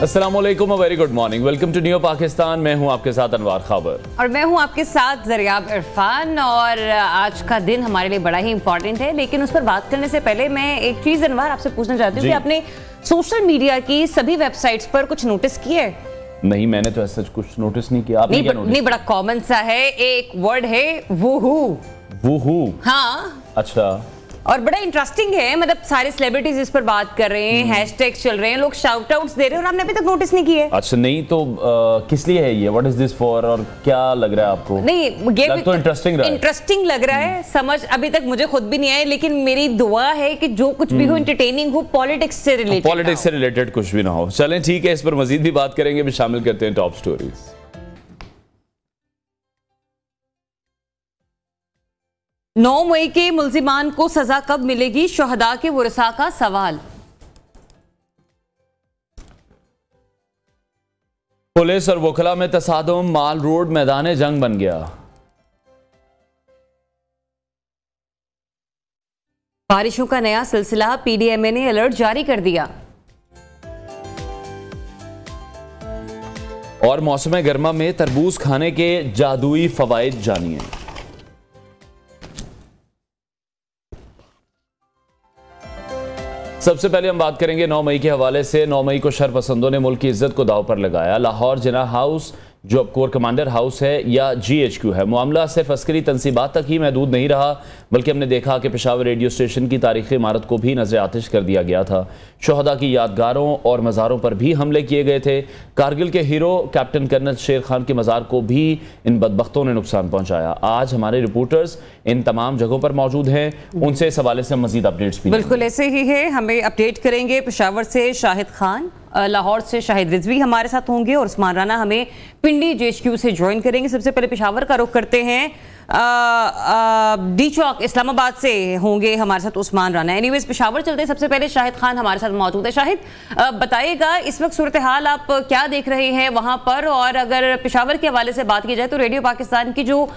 अस्सलामुअलैकुम, very good morning, welcome to new Pakistan. मैं हूं आपके साथ अनवार खबर और मैं हूं आपके साथ ज़रियाब इरफान। और आज का दिन हमारे लिए बड़ा ही इंपॉर्टेंट है, लेकिन उस पर बात करने से पहले मैं एक चीज़ अनवार आपसे पूछना चाहती हूँ कि आपने सोशल मीडिया की सभी वेबसाइट्स पर कुछ नोटिस किया है? नहीं, मैंने तो ऐसा कुछ नोटिस नहीं किया। आपने क्या नोटिस? नहीं, बड़ा कॉमन सा है, एक वर्ड है वूहू। वूहू? हाँ, अच्छा। और बड़ा इंटरेस्टिंग है, मतलब सारे सेलिब्रिटीज इस पर बात कर रहे हैं, हैशटैग चल रहे हैं, लोग शाउट आउट्स दे रहे हैं और आपने अभी तक नोटिस नहीं किया है। अच्छा, नहीं तो किस लिए है ये? व्हाट इज दिस फॉर और क्या लग रहा है आपको? नहीं, ये तो इंटरेस्टिंग लग रहा है, समझ अभी तक मुझे खुद भी नहीं आया, लेकिन मेरी दुआ है कि जो कुछ भी हो एंटरटेनिंग हो, पॉलिटिक्स से रिलेटेड कुछ भी ना हो। चलें ठीक है, इस पर मजीद भी बात करेंगे। भी शामिल करते हैं टॉप स्टोरीज। 9 मई के मुल्जिमान को सजा कब मिलेगी, शहदा के वरसा का सवाल। पुलिस और वकला में तसादुम, माल रोड मैदान जंग बन गया। बारिशों का नया सिलसिला, पीडीएमए ने अलर्ट जारी कर दिया। और मौसम गर्मा में तरबूज खाने के जादुई फवाइद जानिए। सबसे पहले हम बात करेंगे 9 मई के हवाले से। 9 मई को शरपसंदों ने मुल्क की इज्जत को दाव पर लगाया। लाहौर जिना हाउस, जो अब कोर कमांडर हाउस है या GHQ है, मामला सिर्फ अस्करी तंसीबात तक ही महदूद नहीं रहा, बल्कि हमने देखा कि पेशावर रेडियो स्टेशन की तारीखी इमारत को भी नजर आतिश कर दिया गया था। शहदा की यादगारों और मज़ारों पर भी हमले किए गए थे। कारगिल के हीरो कैप्टन कर्नल शेर खान के मज़ार को भी इन बदबख्तों ने नुकसान पहुंचाया। आज हमारे रिपोर्टर्स इन तमाम जगहों पर मौजूद हैं, उनसे इस हवाले से मजीद अपडेट्स भी बिल्कुल ऐसे ही है, हमें अपडेट करेंगे। पेशावर से शाहिद खान, लाहौर से शाहिद रिजवी हमारे साथ होंगे और उस्मान राना हमें पिंडी GHQ से ज्वाइन करेंगे। सबसे पहले पेशावर का रुख करते हैं। डी चौक इस्लामाबाद से होंगे हमारे साथ उस्मान राना। एनीवेज पेशावर चलते हैं, सबसे पहले शाहिद खान हमारे साथ मौजूद है। शाहिद, बताइएगा इस वक्त सूरत हाल आप क्या देख रहे हैं वहां पर, और अगर पेशावर के हवाले से बात की जाए तो रेडियो पाकिस्तान की जो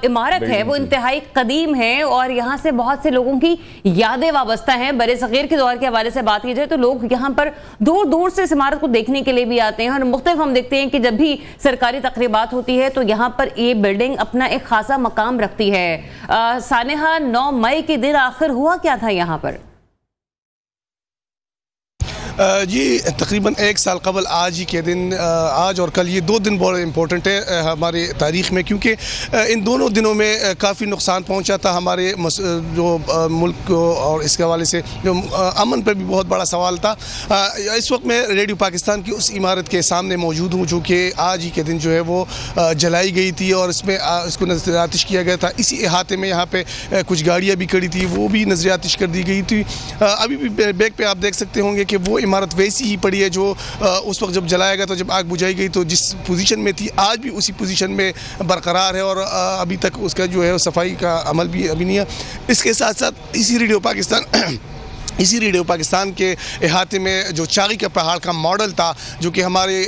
इमारत है वो इंतहाई कदीम है और यहाँ से बहुत से लोगों की यादें वाबस्ता हैं। बड़े सगीर के दौर के हवाले से बात की जाए तो लोग यहाँ पर दूर दूर से इस इमारत को देखने के लिए भी आते हैं और मुख्तलिफ हम देखते हैं कि जब भी सरकारी तकरीबात होती है तो यहाँ पर ये बिल्डिंग अपना एक खासा मकाम रखती है। सानेहा, 9 मई के दिन आखिर हुआ क्या था यहाँ पर? जी, तकरीबन 1 साल कबल आज ही के दिन, आज और कल, ये 2 दिन बहुत इम्पोर्टेंट है हमारी तारीख़ में, क्योंकि इन दोनों दिनों में काफ़ी नुकसान पहुंचा था हमारे जो मुल्क को, और इसके हवाले से जो अमन पर भी बहुत बड़ा सवाल था। इस वक्त मैं रेडियो पाकिस्तान की उस इमारत के सामने मौजूद हूँ जो कि आज ही के दिन जो है वो जलाई गई थी और इसमें इसको नजर आतिश किया गया था। इसी अहाते में यहाँ पर कुछ गाड़ियाँ भी खड़ी थी, वो भी नजर आतिश कर दी गई थी। अभी भी बैक पे आप देख सकते होंगे कि वो इमारत वैसी ही पड़ी है जो उस वक्त जब जलाया गया, तो जब आग बुझाई गई तो जिस पोजीशन में थी आज भी उसी पोजीशन में बरकरार है और अभी तक उसका जो है सफाई का अमल भी अभी नहीं है। इसके साथ साथ इसी रेडियो पाकिस्तान के अहाते में जो चागी के पहाड़ का मॉडल था, जो कि हमारे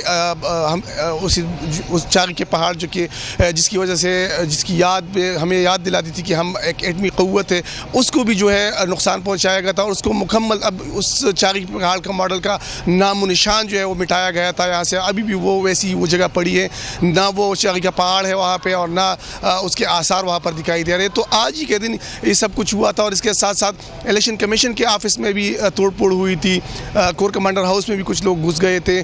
उस चागी के पहाड़ जो कि जिसकी वजह से जिसकी याद में हमें याद दिलाती थी कि हम एक एटमी क़ुव्वत है, उसको भी जो है नुकसान पहुंचाया गया था और उसको मुकम्मल अब उस चागी के पहाड़ का मॉडल का नामो निशान जो है वो मिटाया गया था यहाँ से। अभी भी वो वैसी वो जगह पड़ी है, ना वो चागी का पहाड़ है वहाँ पर और ना उसके आसार वहाँ पर दिखाई दे रहे। तो आज ही के दिन ये सब कुछ हुआ था और इसके साथ साथ इलेक्शन कमीशन के ऑफिस में भी तोड़फोड़ हुई थी, कोर कमांडर हाउस में भी कुछ लोग घुस गए थे,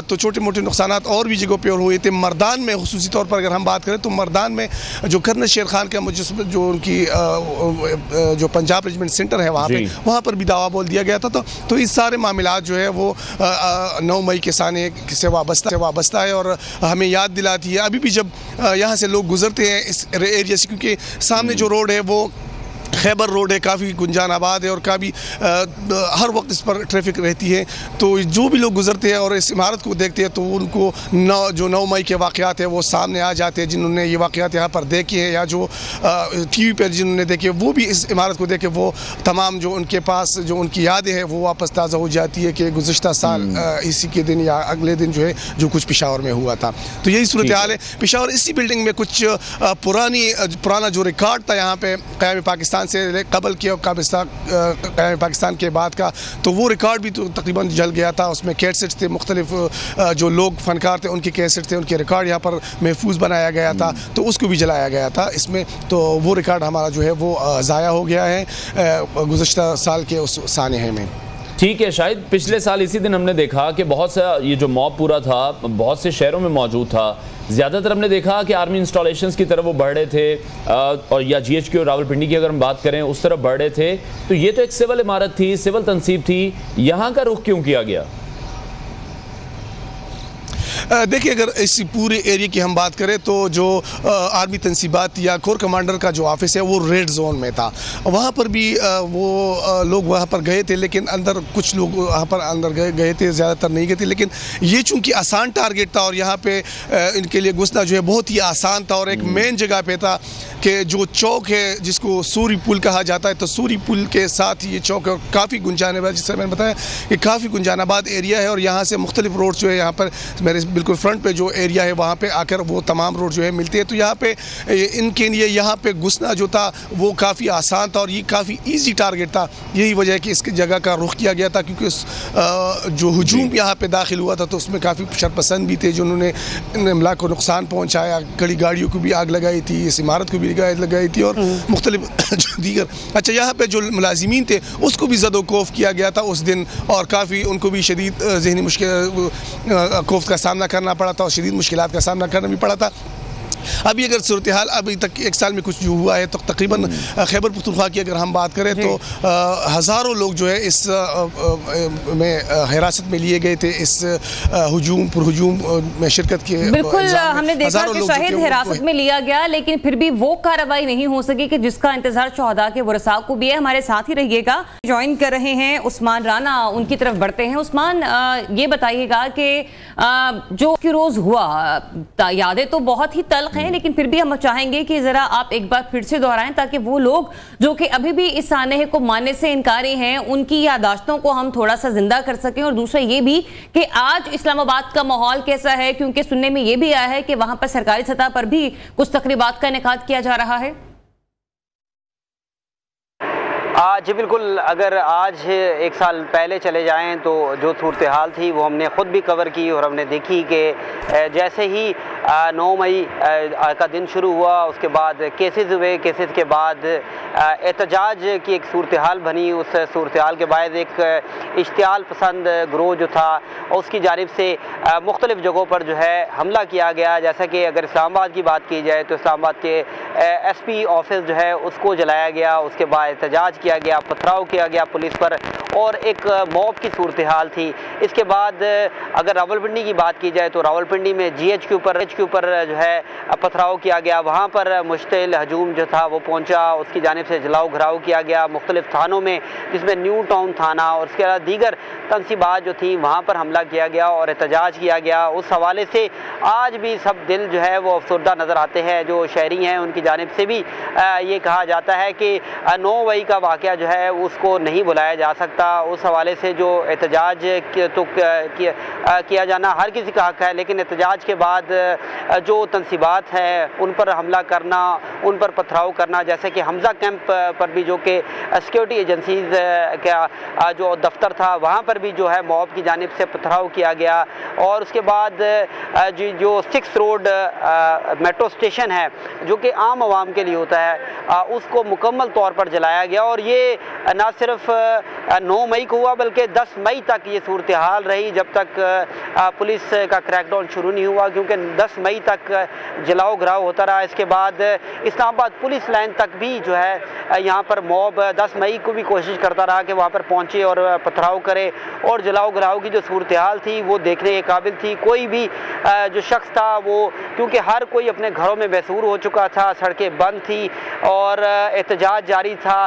तो छोटे मोटे नुकसानात और भी जगहों पे और हुए थे। मर्दान में खुसूसी तौर पर अगर हम बात करें तो मर्दान में जो कर्नल शेर खान का मुजस्समा, जो उनकी जो पंजाब रेजिमेंट सेंटर है वहाँ पर भी दावा बोल दिया गया था। तो इस सारे मामलात जो है वो 9 मई के साने से वाबस्ता है और हमें याद दिलाती है। अभी भी जब यहाँ से लोग गुजरते हैं इस एरिया से, क्योंकि सामने जो रोड है वो खैबर रोड है, काफ़ी गुंजान आबाद है और काफ़ी हर वक्त इस पर ट्रैफिक रहती है, तो जो भी लोग गुजरते हैं और इस इमारत को देखते हैं तो उनको जो 9 मई के वाक़यात है वो सामने आ जाते हैं। जिन्होंने ये वाक़यात यहाँ पर देखे हैं या जो TV पर जिन्होंने देखे वो भी इस इमारत को देखे, वो तमाम जो उनके पास जो उनकी यादें हैं वो वापस ताज़ा हो जाती है कि गुज़श्ता साल इसी के दिन या अगले दिन जो है जो कुछ पेशावर में हुआ था। तो यही सूरत हाल है। पेशावर इसी बिल्डिंग में कुछ पुराना जो रिकॉर्ड था यहाँ पे क़याम पाकिस्तान पाकिस्तान से कबल के और पाकिस्तान के बाद का, तो वो रिकॉर्ड भी तो तकरीबन जल गया था। उसमें कैसेट्स थे, मुख्तलिफ जो लोग फनकार थे उनके कैसेट्स थे, उनके रिकॉर्ड यहाँ पर महफूज बनाया गया था, तो उसको भी जलाया गया था इसमें। तो वो रिकॉर्ड हमारा जो है वो ज़ाया हो गया है गुज़श्ता साल के उस सानहे में। ठीक है, शायद पिछले साल इसी दिन हमने देखा कि बहुत सा ये जो मॉब पूरा था बहुत से शहरों में मौजूद था। ज़्यादातर हमने देखा कि आर्मी इंस्टॉलेशंस की तरफ वो बढ़ रहे थे, और या GHQ और रावलपिंडी की अगर हम बात करें उस तरफ बढ़ रहे थे। तो ये तो एक सिविल इमारत थी, सिविल तनसीब थी, यहाँ का रुख क्यों किया गया? देखिए, अगर इस पूरे एरिया की हम बात करें तो जो आर्मी तनसीबात या कोर कमांडर का जो ऑफिस है वो रेड जोन में था। वहाँ पर भी वो लोग वहाँ पर गए थे, लेकिन अंदर कुछ लोग वहाँ पर अंदर गए थे, ज़्यादातर नहीं गए थे। लेकिन ये चूँकि आसान टारगेट था और यहाँ पे इनके लिए घुसना जो है बहुत ही आसान था, और एक मेन जगह पे था कि जो चौक है जिसको सूरी पुल कहा जाता है, तो सूरी पुल के साथ ये चौक है, काफ़ी गुंजानाबाद, जिससे मैंने बताया कि काफ़ी गुंजानाबाद एरिया है। और यहाँ से मुख्तलिफ रोड जो है यहाँ पर मेरे बिल्कुल फ्रंट पे जो एरिया है वहाँ पे आकर वो तमाम रोड जो है मिलती है। तो यहाँ पे इनके लिए यहाँ पे घुसना जो था वो काफ़ी आसान था और ये काफ़ी इजी टारगेट था। यही वजह है कि इसकी जगह का रुख किया गया था, क्योंकि जो हुजूम यहाँ पे दाखिल हुआ था तो उसमें काफ़ी शरपसंद भी थे जिन्होंने इमला को नुकसान पहुँचाया, कड़ी गाड़ियों को भी आग लगाई थी, इस इमारत को भी लगाई थी, और मुख्तलिफ जो दीगर अच्छा यहाँ पे जो मुलाजिमीन थे उसको भी ज़दोकोफ किया गया था उस दिन, और काफ़ी उनको भी शदीद ज़हनी मुश्किल खौफ का सामना करना पड़ा था और शदीद मुश्किलात का सामना करना भी पड़ा था। अभी अगर सूरत हाल अभी तक एक साल में कुछ जो हुआ है तो तकरीबन खैबर पख्तूनख्वा की अगर हम बात करें तो हज़ारों लोग जो है इस में हिरासत में लिए गए थे, इस हुजूम में शिरकत के। बिल्कुल, हमने देखा कि शाहिद हिरासत में लिया गया, लेकिन फिर भी वो कार्रवाई नहीं हो सकी कि जिसका इंतजार शोहदा के वरसा को भी है। हमारे साथ ही रहिएगा, ज्वाइन कर रहे हैं उस्मान राना, उनकी तरफ बढ़ते हैं। उस्मान, ये बताइएगा कि जो कि रोज़ हुआ, यादें तो बहुत ही तल्ख हैं, लेकिन फिर भी हम चाहेंगे कि जरा आप एक बार फिर से दोहराएं ताकि वो लोग जो कि अभी भी इस सानहे को मानने से इनकारी हैं उनकी यादाश्तों को हम थोड़ा सा जिंदा कर सकें। और दूसरा ये भी कि आज इस्लामाबाद का माहौल कैसा है, क्योंकि सुनने में ये भी आया है कि वहां पर सरकारी सतह पर भी कुछ तकरीबात का इनेकाद किया जा रहा है। जी बिल्कुल, अगर आज एक साल पहले चले जाएं तो जो सूरत हाल थी वो हमने ख़ुद भी कवर की और हमने देखी कि जैसे ही 9 मई का दिन शुरू हुआ उसके बाद केसेस हुए, केसेस के बाद एहतजाज की एक सूरत हाल बनी। उस सूरत हाल के बाद एक इश्तियाल पसंद ग्रोह जो था उसकी जानिब से मुख्तलिफ़ जगहों पर जो है हमला किया गया। जैसा कि अगर इस्लामाबाद की बात की जाए तो इस्लामाबाद के SP ऑफिस जो है उसको जलाया गया, उसके बाद एहतजाज किया गया, पथराव किया गया पुलिस पर, और एक मॉब की सूरत हाल थी। इसके बाद अगर रावलपिंडी की बात की जाए तो रावलपिंडी में GHQ पर जो है पथराव किया गया, वहाँ पर मुश्तिल हजूम जो था वो पहुँचा, उसकी जानिब से जलाओ घराव किया गया मुख्तलिफ थानों में, जिसमें न्यू टाउन थाना और उसके अलावा दीगर तनसीबात जो थी वहाँ पर हमला किया गया और एहतजाज किया गया। उस हवाले से आज भी सब दिल जो है वो अफसरदा नज़र आते हैं। जो शहरी हैं उनकी जानिब से भी ये कहा जाता है कि 9 मई का वाक़या जो है उसको नहीं बुलाया जा सकता। उस हवाले से जो एहतजाज तो किया जाना हर किसी का हक़ है, लेकिन एहतजाज के बाद जो तनसीबात है उन पर हमला करना, उन पर पथराव करना, जैसे कि हमजा कैंप पर भी जो कि सिक्योरिटी एजेंसीज का जो दफ्तर था वहाँ पर भी जो है मॉब की जानिब से पथराव किया गया। और उसके बाद जो 6 रोड मेट्रो स्टेशन है जो कि आम आवाम के लिए होता है उसको मुकम्मल तौर पर जलाया गया। और ये ना सिर्फ 9 मई को हुआ बल्कि 10 मई तक ये सूरत हाल रही, जब तक पुलिस का क्रैकडाउन शुरू नहीं हुआ, क्योंकि 10 मई तक जलाओ घराव होता रहा। इसके बाद इस्लामाबाद पुलिस लाइन तक भी जो है यहाँ पर मॉब 10 मई को भी कोशिश करता रहा कि वहाँ पर पहुँचे और पथराव करे, और जलाओ घराव की जो सूरत हाल थी वो देखने के काबिल थी। कोई भी जो शख्स था वो, क्योंकि हर कोई अपने घरों में बेसूर हो चुका था, सड़कें बंद थी और एहतजाज जारी था।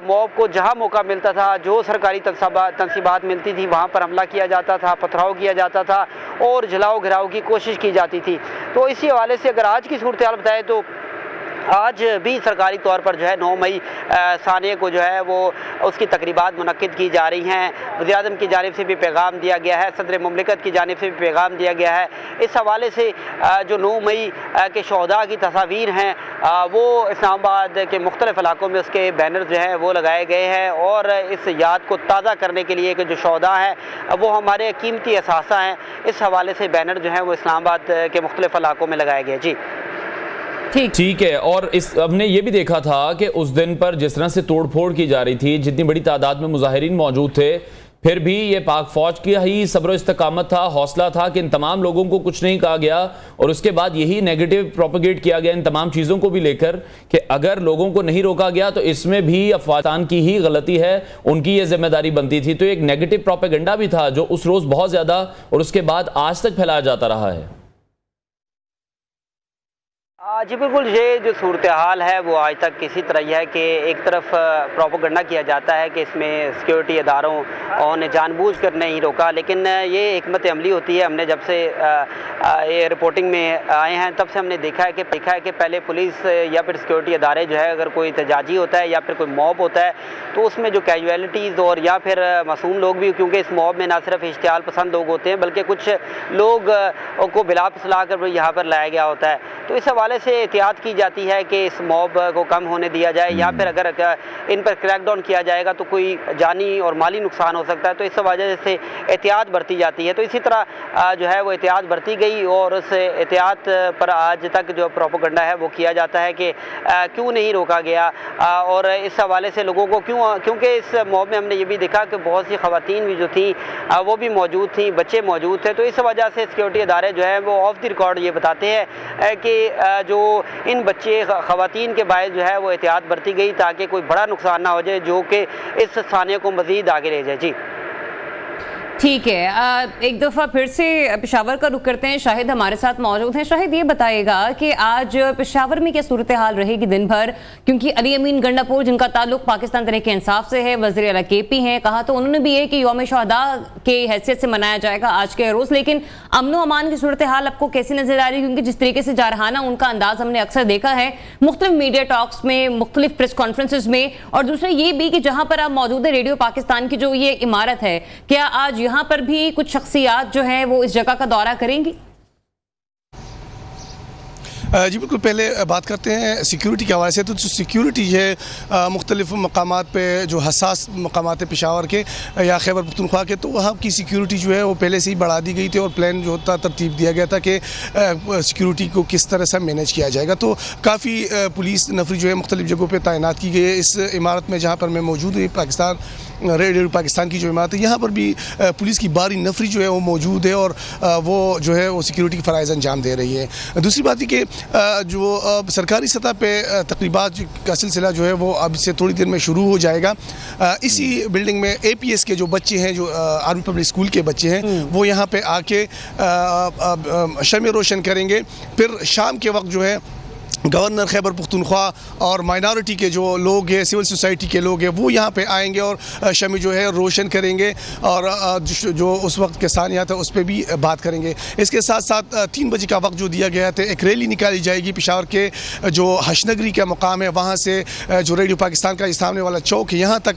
मॉब को जहां मौका मिलता था, जो सरकारी तनसीबात मिलती थी वहां पर हमला किया जाता था, पथराव किया जाता था और जलाओ घिराव की कोशिश की जाती थी। तो इसी हवाले से अगर आज की सूरत हाल बताएं तो आज भी सरकारी तौर पर जो है 9 मई सानिया को जो है वो उसकी तकरीबात मुनक्किद की जा रही हैं। वज़ीर-ए-आज़म की जानिब से भी पैगाम दिया गया है, सदर मुमलिकत की जानिब से भी पैगाम दिया गया है। इस हवाले से जो 9 मई के शोहदा की तस्वीर हैं वो इस्लामाबाद के मुख्तलिफ इलाकों में उसके बैनर जो हैं वो लगाए गए हैं और इस याद को ताज़ा करने के लिए कि जो शोहदा हैं वो हमारे कीमती असासा हैं, इस हवाले से बैनर जो हैं वो इस्लामाबाद के मुख्तलिफ इलाकों में लगाए गए। जी ठीक है। और इस हमने ये भी देखा था कि उस दिन पर जिस तरह से तोड़फोड़ की जा रही थी, जितनी बड़ी तादाद में मुजाहिरीन मौजूद थे, फिर भी ये पाक फौज की ही सब्र इस्तकामत था, हौसला था कि इन तमाम लोगों को कुछ नहीं कहा गया और उसके बाद यही नेगेटिव प्रोपेगेट किया गया इन तमाम चीज़ों को भी लेकर कि अगर लोगों को नहीं रोका गया तो इसमें भी अफगानिस्तान की ही गलती है, उनकी ये जिम्मेदारी बनती थी। तो एक नेगेटिव प्रोपेगेंडा भी था जो उस रोज़ बहुत ज़्यादा और उसके बाद आज तक फैलाया जाता रहा है। जी बिल्कुल, ये जो सूरत हाल है वो आज तक इसी तरह ही है कि एक तरफ प्रोपेगेंडा किया जाता है कि इसमें सिक्योरिटी इदारों और ने जानबूझकर नहीं रोका, लेकिन ये हिकमत अमली होती है। हमने जब से ये रिपोर्टिंग में आए हैं तब से हमने देखा है कि पहले पुलिस या फिर सिक्योरिटी इदारे जो है अगर कोई एहतजाजी होता है या फिर कोई मॉब होता है तो उसमें जो कैजुअलिटीज़ और या फिर मासूम लोग भी, क्योंकि इस मॉब में ना सिर्फ इश्तियाल पसंद लोग होते हैं बल्कि कुछ लोग को बिला फुसला कर यहाँ पर लाया गया होता है। तो इस हवाले से एहतियात की जाती है कि इस मॉब को कम होने दिया जाए या फिर अगर इन पर क्रैकडाउन किया जाएगा तो कोई जानी और माली नुकसान हो सकता है, तो इस वजह से एहतियात बरती जाती है। तो इसी तरह जो है वो एहतियात बरती गई और उस एहतियात पर आज तक जो प्रोपेगेंडा है वो किया जाता है कि क्यों नहीं रोका गया और इस हवाले से लोगों को क्योंकि इस मॉब में हमने ये भी देखा कि बहुत सी ख़वातीन भी जो थी वो भी मौजूद थी, बच्चे मौजूद थे। तो इस वजह से सिक्योरिटी इदारे जो है वो ऑफ द रिकॉर्ड ये बताते हैं कि जो इन बच्चे ख़वातीन के बायस जो है वो एहतियात बरती गई ताकि कोई बड़ा नुकसान ना हो जाए जो कि इस सानिया को मज़ीद आगे ले जाए। जी ठीक है, एक दफ़ा फिर से पेशावर का रुख करते हैं। शाहिद हमारे साथ मौजूद हैं। शाहिद ये बताएगा कि आज पेशावर में क्या सूरत हाल रहेगी दिन भर, क्योंकि अली अमीन गंडापुर जिनका ताल्लुक पाकिस्तान तहरीक-ए-इंसाफ से है, वज़ीर आला KP हैं, कहा तो उन्होंने भी है कि यौम शहदा के हैसियत से मनाया जाएगा आज के रोज़। लेकिन अमन अमान की सूरत हाल आपको कैसी नजर आ रही है, क्योंकि जिस तरीके से जारहाना उनका अंदाज हमने अक्सर देखा है मुख्तलिफ मीडिया टॉक्स में, मुख्तलिफ प्रेस कॉन्फ्रेंसेज में, और दूसरा ये भी कि जहाँ पर आप मौजूद है रेडियो पाकिस्तान की जो ये इमारत है, क्या आज यहाँ पर भी कुछ शख्सियात जो हैं वो इस जगह का दौरा करेंगी? जी बिल्कुल, पहले बात करते हैं सिक्योरिटी के हवाले से। तो सिक्योरिटी है मुख्तलिफ मकामात पे जो हसास मकामात पेशावर के या खैबर पख्तूनख्वा के, तो वहाँ की सिक्योरिटी जो है वो पहले से ही बढ़ा दी गई थी और प्लान जो होता तरतीब दिया गया था कि सिक्योरिटी को किस तरह से मैनेज किया जाएगा। तो काफ़ी पुलिस नफरी जो है मुख्तलिफ जगहों पर तैनात की गई है। इस इमारत में जहाँ पर मैं मौजूद हूँ, पाकिस्तान रेडियो पाकिस्तान की जो इमारत है, यहाँ पर भी पुलिस की बारी नफरी जो है वो मौजूद है और वो जो है वो सिक्योरिटी की फ़राइज़ अंजाम दे रही है। दूसरी बात है कि जो सरकारी सतह पे तकरीबात का सिलसिला जो है वो अब से थोड़ी देर में शुरू हो जाएगा। इसी बिल्डिंग में APS के जो बच्चे हैं, जो आर्मी पब्लिक स्कूल के बच्चे हैं, वो यहाँ पे आके शम्य रोशन करेंगे। फिर शाम के वक्त जो है गवर्नर खैबर पख्तूनख्वा और माइनॉरिटी के जो लोग हैं, सिविल सोसाइटी के लोग हैं, वो यहाँ पे आएंगे और शमी जो है रोशन करेंगे और जो उस वक्त के सानियात है उस पर भी बात करेंगे। इसके साथ साथ 3 बजे का वक्त जो दिया गया था, एक रैली निकाली जाएगी पेशावर के जो हशनगरी का मकाम है, वहाँ से जो रेडियो पाकिस्तान का सामने वाला चौक है यहाँ तक,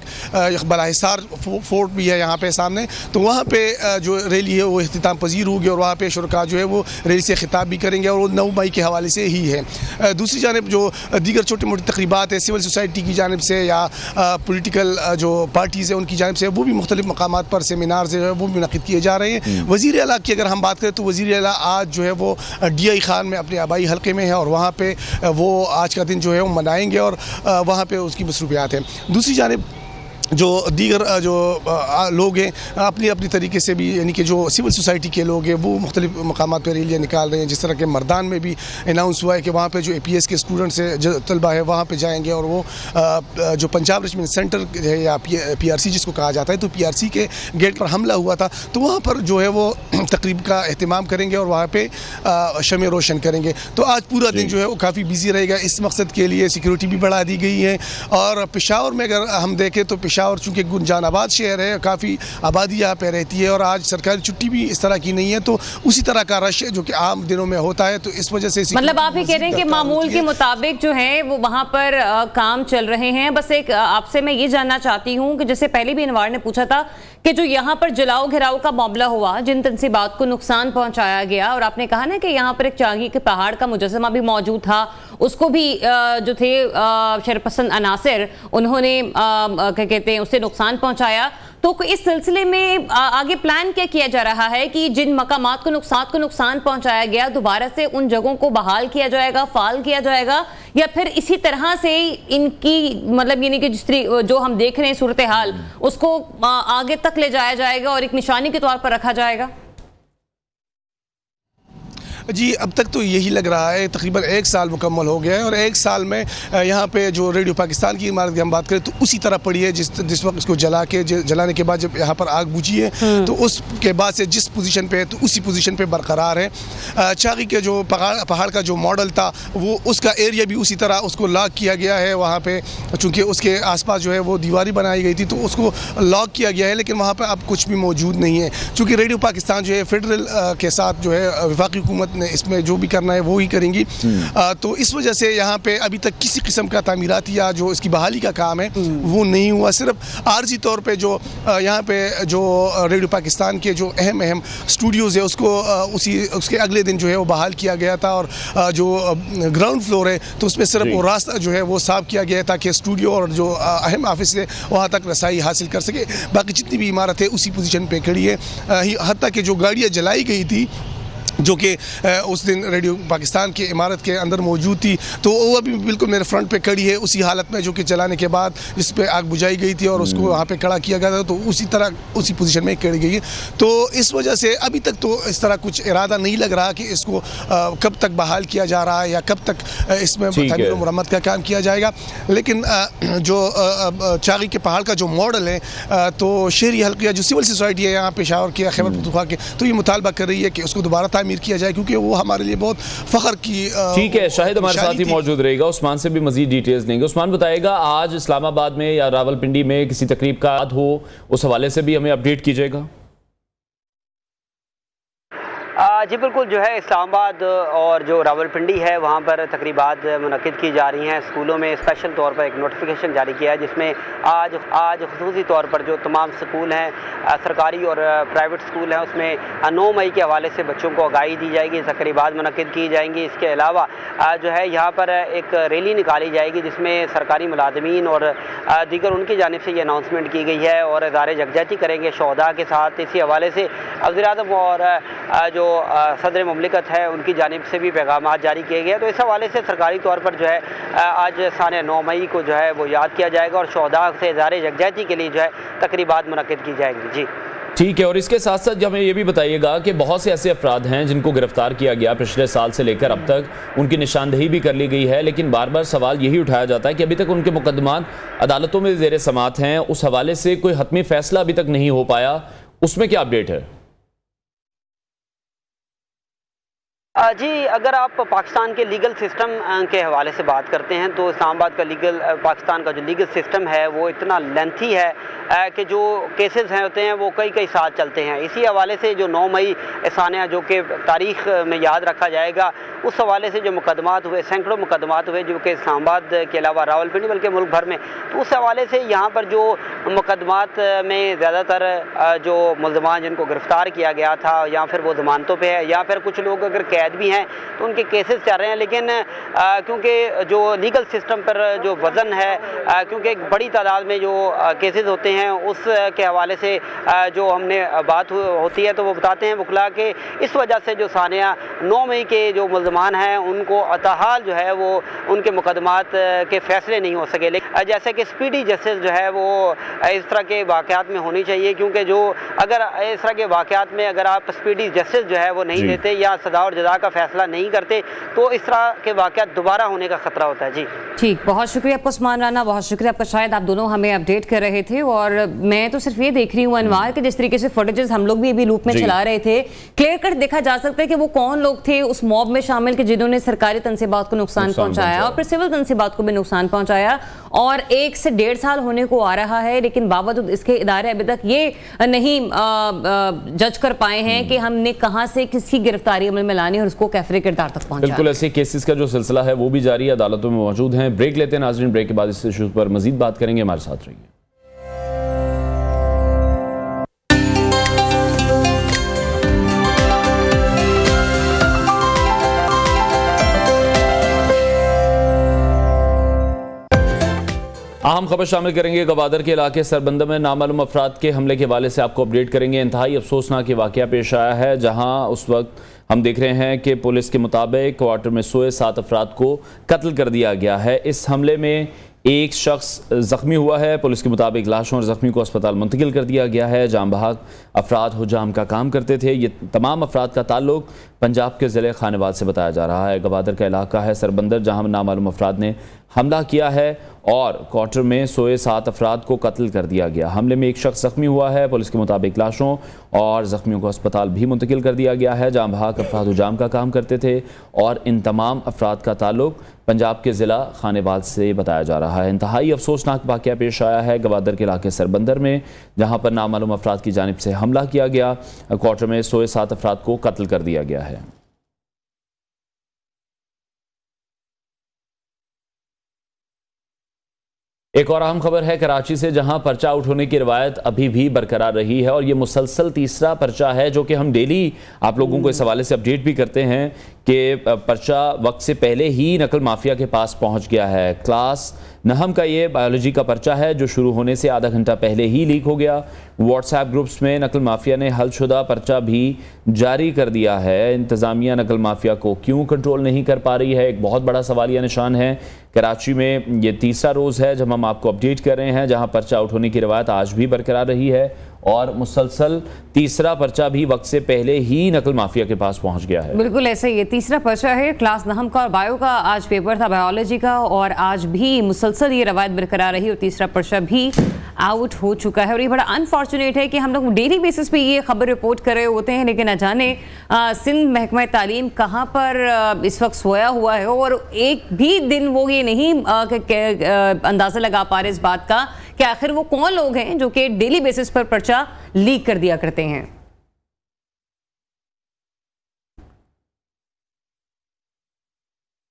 बलाहिसार फोर्ट भी है यहाँ पे सामने, तो वहाँ पे जो रैली है वो इख्तिताम पजीर होगी और वहाँ पे शुरका जो है वो रैली से खिताब भी करेंगे और वो 9 मई के हवाले से ही है। दूसरी जानिब जो दीगर छोटी मोटी तकरीबात है सिविल सोसाइटी की जानिब से या पॉलिटिकल जो पार्टीज़ है उनकी जानिब से, वो भी मुख्तलिफ मकामात पर सेमिनार जो है वो मुनक़िद किए जा रहे हैं। वज़ीर आला की अगर हम बात करें तो वज़ीर आला आज जो है वो DI खान में अपने आबाई हल्के में है और वहाँ पे वो आज का दिन जो है वो मनाएंगे और वहाँ पे उसकी मसरूफियात है। दूसरी जानिब जो दीगर जो लोग हैं अपनी अपनी तरीके से भी, यानी कि जो सिविल सोसाइटी के लोग हैं वो मुख्तलिफ मकामात पर रैलियाँ निकाल रहे हैं। जिस तरह के मर्दान में भी अनाउंस हुआ है कि वहाँ पे जो APS के स्टूडेंट्स है, जो तलबा है, वहाँ पे जाएंगे और वो जो पंजाब रिचमेंट सेंटर है या PRC जिसको कहा जाता है, तो PRC के गेट पर हमला हुआ था, तो वहाँ पर जो है वो तकरीब का अहतमाम करेंगे और वहाँ पर शमे रोशन करेंगे। तो आज पूरा दिन जो है वो काफ़ी बिजी रहेगा। इस मकसद के लिए सिक्योरिटी भी बढ़ा दी गई है। और पेशावर में अगर हम देखें तो पेशावर देखा, और चूँकि गुंजानाबाद शहर है, काफ़ी आबादी यहाँ पे रहती है और आज सरकारी छुट्टी भी इस तरह की नहीं है, तो उसी तरह का रश जो कि आम दिनों में होता है, तो इस वजह से मतलब आप ये कह रहे हैं कि मामूल के मुताबिक जो है वो वहाँ पर काम चल रहे हैं। बस एक आपसे मैं ये जानना चाहती हूँ कि जैसे पहले भी इनवार ने पूछा था कि जो यहाँ पर जलाओ घिराव का मामला हुआ, जिन तंसीबात को नुकसान पहुंचाया गया, और आपने कहा ना कि यहाँ पर एक चांगी के पहाड़ का मुजस्समा भी मौजूद था, उसको भी जो थे शरपसंद अनासिर उन्होंने क्या कहते हैं उससे नुकसान पहुंचाया। तो इस सिलसिले में आगे प्लान क्या किया जा रहा है कि जिन मकामात को नुकसान पहुंचाया गया दोबारा से उन जगहों को बहाल किया जाएगा, फाल किया जाएगा, या फिर इसी तरह से इनकी मतलब यानी कि जिस जो हम देख रहे हैं सूरत हाल उसको आगे तक ले जाया जाएगा और एक निशानी के तौर पर रखा जाएगा? जी, अब तक तो यही लग रहा है। तकरीबन 1 साल मुकम्मल हो गया है और 1 साल में यहाँ पे जो रेडियो पाकिस्तान की इमारत की हम बात करें तो उसी तरह पड़ी है जिस वक्त उसको जलाने के बाद जब यहाँ पर आग बुझी है तो उसके बाद से जिस पोजीशन पे है तो उसी पोजीशन पे बरकरार है। चागी के जो पहाड़ का जो मॉडल था वो उसका एरिया भी उसी तरह उसको लॉक किया गया है। वहाँ पर चूँकि उसके आसपास जो है वो दीवारी बनाई गई थी तो उसको लॉक किया गया है, लेकिन वहाँ पर अब कुछ भी मौजूद नहीं है। चूँकि रेडियो पाकिस्तान जो है फेडरल के साथ जो है वफाकी हुकूमत ने इसमें जो भी करना है वो ही करेंगी, तो इस वजह से यहाँ पे अभी तक किसी किस्म का तामीराती या जो इसकी बहाली का काम है वो नहीं हुआ। सिर्फ आर्जी तौर पे जो यहाँ पे जो रेडियो पाकिस्तान के जो अहम स्टूडियोज़ है उसको उसके अगले दिन जो है वो बहाल किया गया था और जो ग्राउंड फ्लोर है तो उसमें सिर्फ वो रास्ता जो है वो साफ किया गया है ताकि स्टूडियो और जो अहम ऑफिस है वहाँ तक रसाई हासिल कर सके। बाकी जितनी भी इमारत है उसी पोजीशन पे खड़ी है। हत्ता कि जो गाड़ियाँ जलाई गई थी जो कि उस दिन रेडियो पाकिस्तान की इमारत के अंदर मौजूद थी तो वो अभी बिल्कुल मेरे फ्रंट पे खड़ी है उसी हालत में जो कि जलाने के बाद जिस पे आग बुझाई गई थी और उसको वहाँ पे खड़ा किया गया था तो उसी तरह उसी पोजीशन में खड़ी गई है। तो इस वजह से अभी तक तो इस तरह कुछ इरादा नहीं लग रहा कि इसको कब तक बहाल किया जा रहा है या कब तक इसमें तामीर और मुरम्मत का काम किया जाएगा। लेकिन जो चागी के पहाड़ का जो मॉडल है तो शहरी हल्का जो सिविल सोसाइटी है यहाँ पेशावर के खैबर पख्तूनख्वा के तो ये मुतालबा कर रही है कि उसको दोबारा तामीर किया जाए क्योंकि वो हमारे लिए बहुत फख्र की। ठीक है, शाहिद हमारे साथ ही मौजूद रहेगा, उस्मान से भी मजीद डिटेल्स देंगे। उस्मान बताएगा आज इस्लामाबाद में या रावलपिंडी में किसी तकरीब का हो, उस हवाले से भी हमें अपडेट कीजिएगा। जी बिल्कुल, जो है इस्लामाबाद और जो रावलपिंडी है वहाँ पर तकरीबात मुनक़िद की जा रही हैं। स्कूलों में स्पेशल तौर पर एक नोटिफिकेशन जारी किया है जिसमें आज खुसूसी तौर पर जो तमाम स्कूल हैं सरकारी और प्राइवेट स्कूल हैं उसमें 9 मई के हवाले से बच्चों को आगाही दी जाएगी, तकरीबात मुनक़िद की जाएंगी। इसके अलावा जो है यहाँ पर एक रैली निकाली जाएगी जिसमें सरकारी मुलाज़मीन और दीगर उनकी जानिब से ये अनाउंसमेंट की गई है और इदारे यकजहती करेंगे शोहदा के साथ। इसी हवाले से वज़ीर-ए-आज़म और जो सदर मुमलिकत है उनकी जानिब से भी पैगाम जारी किए गए। तो इस हवाले से सरकारी तौर पर जो है आज साने 9 मई को जो है वो याद किया जाएगा और शोहदा से इज़हार यकजहती के लिए जो है तकरीबात मुनक़िद की जाएंगी। जी ठीक है, और इसके साथ साथ हमें ये भी बताइएगा कि बहुत से ऐसे अफराद हैं जिनको गिरफ्तार किया गया पिछले साल से लेकर अब तक, उनकी निशानदही भी कर ली गई है, लेकिन बार बार सवाल यही उठाया जाता है कि अभी तक उनके मुकदमात अदालतों में ज़ेर समाअत हैं। उस हवाले से कोई हतमी फैसला अभी तक नहीं हो पाया, उसमें क्या अपडेट है? जी, अगर आप पाकिस्तान के लीगल सिस्टम के हवाले से बात करते हैं तो इस्लामाबाद का पाकिस्तान का जो लीगल सिस्टम है वो इतना लेंथी है कि जो केसेस हैं होते हैं वो कई साल चलते हैं। इसी हवाले से जो 9 मई सानिया जो कि तारीख़ में याद रखा जाएगा, उस हवाले से जो मुकदमात हुए, सैकड़ों मुकदमात हुए जो कि इस्लामाबाद के अलावा रावलपिंडी बल्कि मुल्क भर में, तो उस हवाले से यहाँ पर जो मुकदमात में ज़्यादातर जो मुल्ज़मान जिनको गिरफ़्तार किया गया था या फिर वो ज़मानतों पे है या फिर कुछ लोग अगर कैद भी हैं तो उनके केसेस चल रहे हैं। लेकिन क्योंकि जो लीगल सिस्टम पर जो वज़न है, क्योंकि एक बड़ी तादाद में जो केसेस होते हैं उस के हवाले से जो हमने बात होती है तो वो बताते हैं वकला के इस वजह से जो सानिया 9 मई के जो मुल्ज़मान हैं उनको अताहाल जो है वो उनके मुकदमात के फ़ैसले नहीं हो सके। लेकिन जैसे कि स्पीडी जस्टिस जो है वो इस तरह के वाक़यात में होनी चाहिए, क्योंकि जो अगर इस तरह के वाक़यात में अगर आप स्पीडी जस्टिस जो है वो नहीं देते या सज़ा और जज़ा सज़ा का फैसला नहीं करते तो इस तरह के वाक़यात दोबारा होने का ख़तरा होता है। जी ठीक, बहुत शुक्रिया आपका उस्मान राना, बहुत शुक्रिया आपका। शायद आप दोनों हमें अपडेट कर रहे थे और मैं तो सिर्फ ये देख रही हूँ अनवार कि जिस तरीके से फुटेजेस हम लोग भी अभी लूप में चला रहे थे, क्लियर कट देखा जा सकता है कि वो कौन लोग थे उस मॉब में शामिल के जिन्होंने सरकारी तनसीबात को नुकसान पहुंचाया और फिर सिविल तनसीबात को भी नुकसान पहुंचाया। और 1 से 1.5 साल होने को आ रहा है, लेकिन बावजूद इसके इदारे अभी तक ये नहीं जज कर पाए हैं कि हमने कहां से किसकी गिरफ्तारी अमल में लानी और उसको कैफरे किरदार तक पहुंचाना। बिल्कुल ऐसे केसेस का जो सिलसिला है वो भी जारी है, अदालतों में मौजूद हैं। ब्रेक लेते हैं नाज़रीन, ब्रेक के बाद इस इशू पर मजीद बात करेंगे, हमारे साथ रहिए। अहम खबर शामिल करेंगे। गवादर के इलाके सरबंदा में नामालूम अफराद के हमले के हवाले से आपको अपडेट करेंगे। इंतहाई अफसोसनाक वाक़या पेश आया है, जहां उस वक्त हम देख रहे हैं कि पुलिस के मुताबिक क्वार्टर में सोए 7 अफराद को कत्ल कर दिया गया है। इस हमले में एक शख्स ज़ख्मी हुआ है। पुलिस के मुताबिक लाशों और ज़ख्मी को अस्पताल मुंतकिल कर दिया गया है। जाम बहक अफराद हुजाम का काम करते थे। ये तमाम अफराद का ताल्लुक पंजाब के ज़िले खानेवाद से बताया जा रहा है। गवादर का इलाका है सरबंदर, जहां नामालूम अफराद ने हमला किया है और क्वार्टर में सोए 7 अफराद को कत्ल कर दिया गया। हमले में एक शख्स ज़ख्मी हुआ है। पुलिस के मुताबिक लाशों और ज़ख्मियों को अस्पताल भी मुंतकिल कर दिया गया है। जाम बहक अफराद हुजाम का काम करते थे और इन तमाम अफराद का ताल्लुक पंजाब के ज़िला खानेवाद से बताया जा रहा है। इंतहाई अफसोसनाक वाक़या पेश आया है गवादर के इलाके सरबंदर में, जहाँ पर नामालूम अफराद की जानिब से हमला किया गया। क्वार्टर में सोए 7 अफराद को कत्ल कर दिया गया है। एक और अहम खबर है कराची से, जहां पर्चा आउट होने की रवायत अभी भी बरकरार रही है और ये मुसलसल तीसरा पर्चा है जो कि हम डेली आप लोगों को इस हवाले से अपडेट भी करते हैं कि पर्चा वक्त से पहले ही नकल माफिया के पास पहुंच गया है। क्लास नहम का ये बायोलॉजी का पर्चा है जो शुरू होने से आधा घंटा पहले ही लीक हो गया। व्हाट्सएप ग्रुप्स में नकल माफिया ने हलशुदा पर्चा भी जारी कर दिया है। इंतज़ामिया नकल माफिया को क्यों कंट्रोल नहीं कर पा रही है, एक बहुत बड़ा सवालिया निशान है। कराची में ये तीसरा रोज़ है जब हम आपको अपडेट कर रहे हैं, जहां पर्चा आउट होने की रवायत आज भी बरकरार रही है और मुसलसल तीसरा पर्चा भी वक्त से पहले ही नकल माफिया के पास पहुंच गया है। बिल्कुल ऐसे ये तीसरा पर्चा है क्लास नहम का और बायो का आज पेपर था बायोलॉजी का, और आज भी मुसलसल ये रवायत बरकरार रही और तीसरा पर्चा भी आउट हो चुका है। और ये बड़ा अनफॉर्चुनेट है कि हम लोग डेली बेसिस पे ये खबर रिपोर्ट कर रहे होते हैं, लेकिन न जाने सिंध महकमा तालीम कहाँ पर इस वक्त सोया हुआ है और एक भी दिन वो ये नहीं अंदाज़ा लगा पा रहे इस बात का कि आखिर वो कौन लोग हैं जो कि डेली बेसिस पर पर्चा लीक कर दिया करते हैं।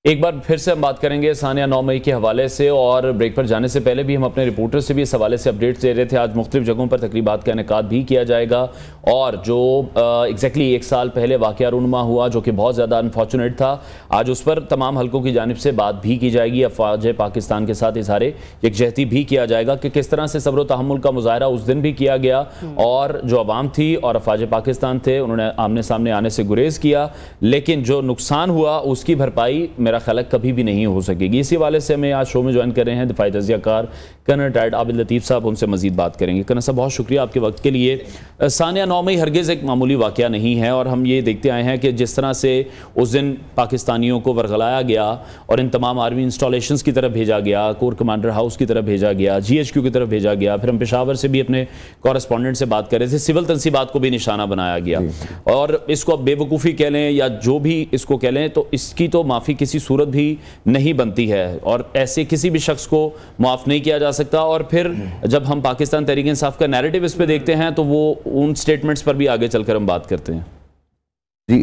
एक बार फिर से हम बात करेंगे सानिया 9 मई के हवाले से, और ब्रेक पर जाने से पहले भी हम अपने रिपोर्टर से भी इस हवाले से अपडेट्स दे रहे थे। आज मुख्तलिफ जगहों पर तकरीबात का इनेकाद भी किया जाएगा और जो एग्जैक्टली 1 साल पहले वाक़या रूनुमा हुआ जो कि बहुत ज़्यादा अनफॉर्चुनेट था, आज उस पर तमाम हलकों की जानिब से बात भी की जाएगी। अफवाज पाकिस्तान के साथ इज़हार यकजहती भी किया जाएगा कि किस तरह से सब्र व तहम्मुल का मुजाहरा उस दिन भी किया गया और जो अवाम थी और अफवाज पाकिस्तान थे उन्होंने आमने सामने आने से गुरेज किया, लेकिन जो नुकसान हुआ उसकी भरपाई मेरा ख्याल कभी भी नहीं हो सकेगी। इसी वाले से हमें आज शो में ज्वाइन कर रहे हैं दिफाई तज़कियाकार कर्नल रिटायर्ड आबिद लतीफ़ साहब, उनसे मजीद बात करेंगे। कर्नल साहब बहुत शुक्रिया आपके वक्त के लिए। सानिया 9 मई हरगिज़ एक मामूली वाक़या नहीं है और हम ये देखते आए हैं कि जिस तरह से उस दिन पाकिस्तानियों को वरगलाया गया और इन तमाम आर्मी इंस्टॉलेशंस की तरफ भेजा गया, कोर कमांडर हाउस की तरफ भेजा गया, GHQ की तरफ भेजा गया, फिर हम पेशावर से भी अपने कॉरेस्पॉन्डेंट से बात कर रहे थे, सिविल तनसीबात को भी निशाना बनाया गया और इसको अब बेवकूफ़ी कह लें या जो भी इसको कह लें तो इसकी तो माफ़ी किसी सूरत भी नहीं बनती है और ऐसे किसी भी शख्स को माफ़ नहीं किया जा सकता। और फिर जब हम पाकिस्तान तहरीक इंसाफ का नैरेटिव इस पे देखते हैं तो वो उन स्टेटमेंट्स पर भी आगे चलकर हम बात करते हैं। जी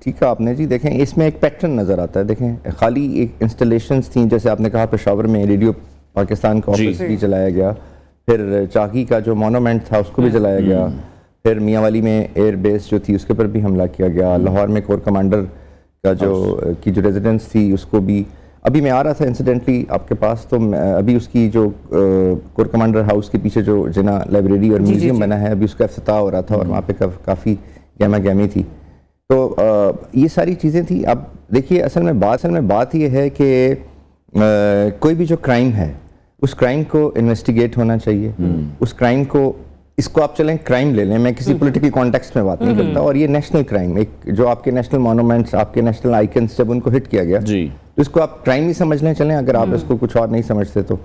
ठीक है आपने जी देखें इसमें एक पैटर्न नज़र आता है। देखें खाली एक इंस्टॉलेशंस थी, जैसे आपने कहा पेशावर में रेडियो पाकिस्तान का ऑफिस भी चलाया गया, फिर चाकी का जो मोनूमेंट था उसको भी जलाया गया, फिर मियांवाली में एयर बेस जो थी उसके ऊपर भी हमला किया गया, लाहौर में कोर कमांडर का जो रेजिडेंस थी उसको भी, अभी मैं आ रहा था इंसिडेंटली आपके पास तो अभी उसकी जो कोर कमांडर हाउस के पीछे जो जिना लाइब्रेरी और म्यूजियम बना है अभी उसका इफ्तिताह हो रहा था और वहाँ पे काफ़ी गहमा गहमी थी। तो ये सारी चीज़ें थी। अब देखिए असल में बात ये है कि कोई भी जो क्राइम है उस क्राइम को इन्वेस्टिगेट होना चाहिए, उस क्राइम को इसको आप चलें क्राइम ले लें, मैं किसी पॉलिटिकल कॉन्टेक्स्ट में बात नहीं करता, और ये नेशनल क्राइम, एक जो आपके नेशनल मॉन्यूमेंट्स, आपके नेशनल आइकन्स जब उनको हिट किया गया जी, तो इसको आप क्राइम ही समझ लें चलें, अगर आप इसको कुछ और नहीं समझते तो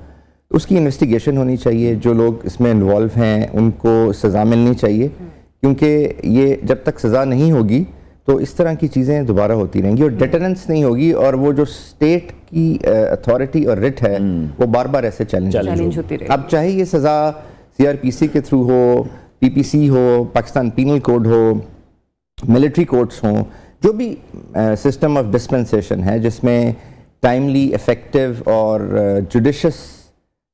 उसकी इन्वेस्टिगेशन होनी चाहिए, जो लोग इसमें इन्वॉल्व हैं उनको सज़ा मिलनी चाहिए, क्योंकि ये जब तक सज़ा नहीं होगी तो इस तरह की चीज़ें दोबारा होती रहेंगी और डेटरेंस नहीं होगी, और वो जो स्टेट की अथॉरिटी और रिट है वो बार बार ऐसे चैलेंज होती रहेगी। अब चाहे ये सज़ा CRPC के थ्रू हो, PPC हो, पाकिस्तान पीनल कोड हो, मिलिट्री कोर्ट्स हों, जो भी सिस्टम ऑफ डिस्पेंसेशन है जिसमें टाइमली, इफेक्टिव और जुडिशियस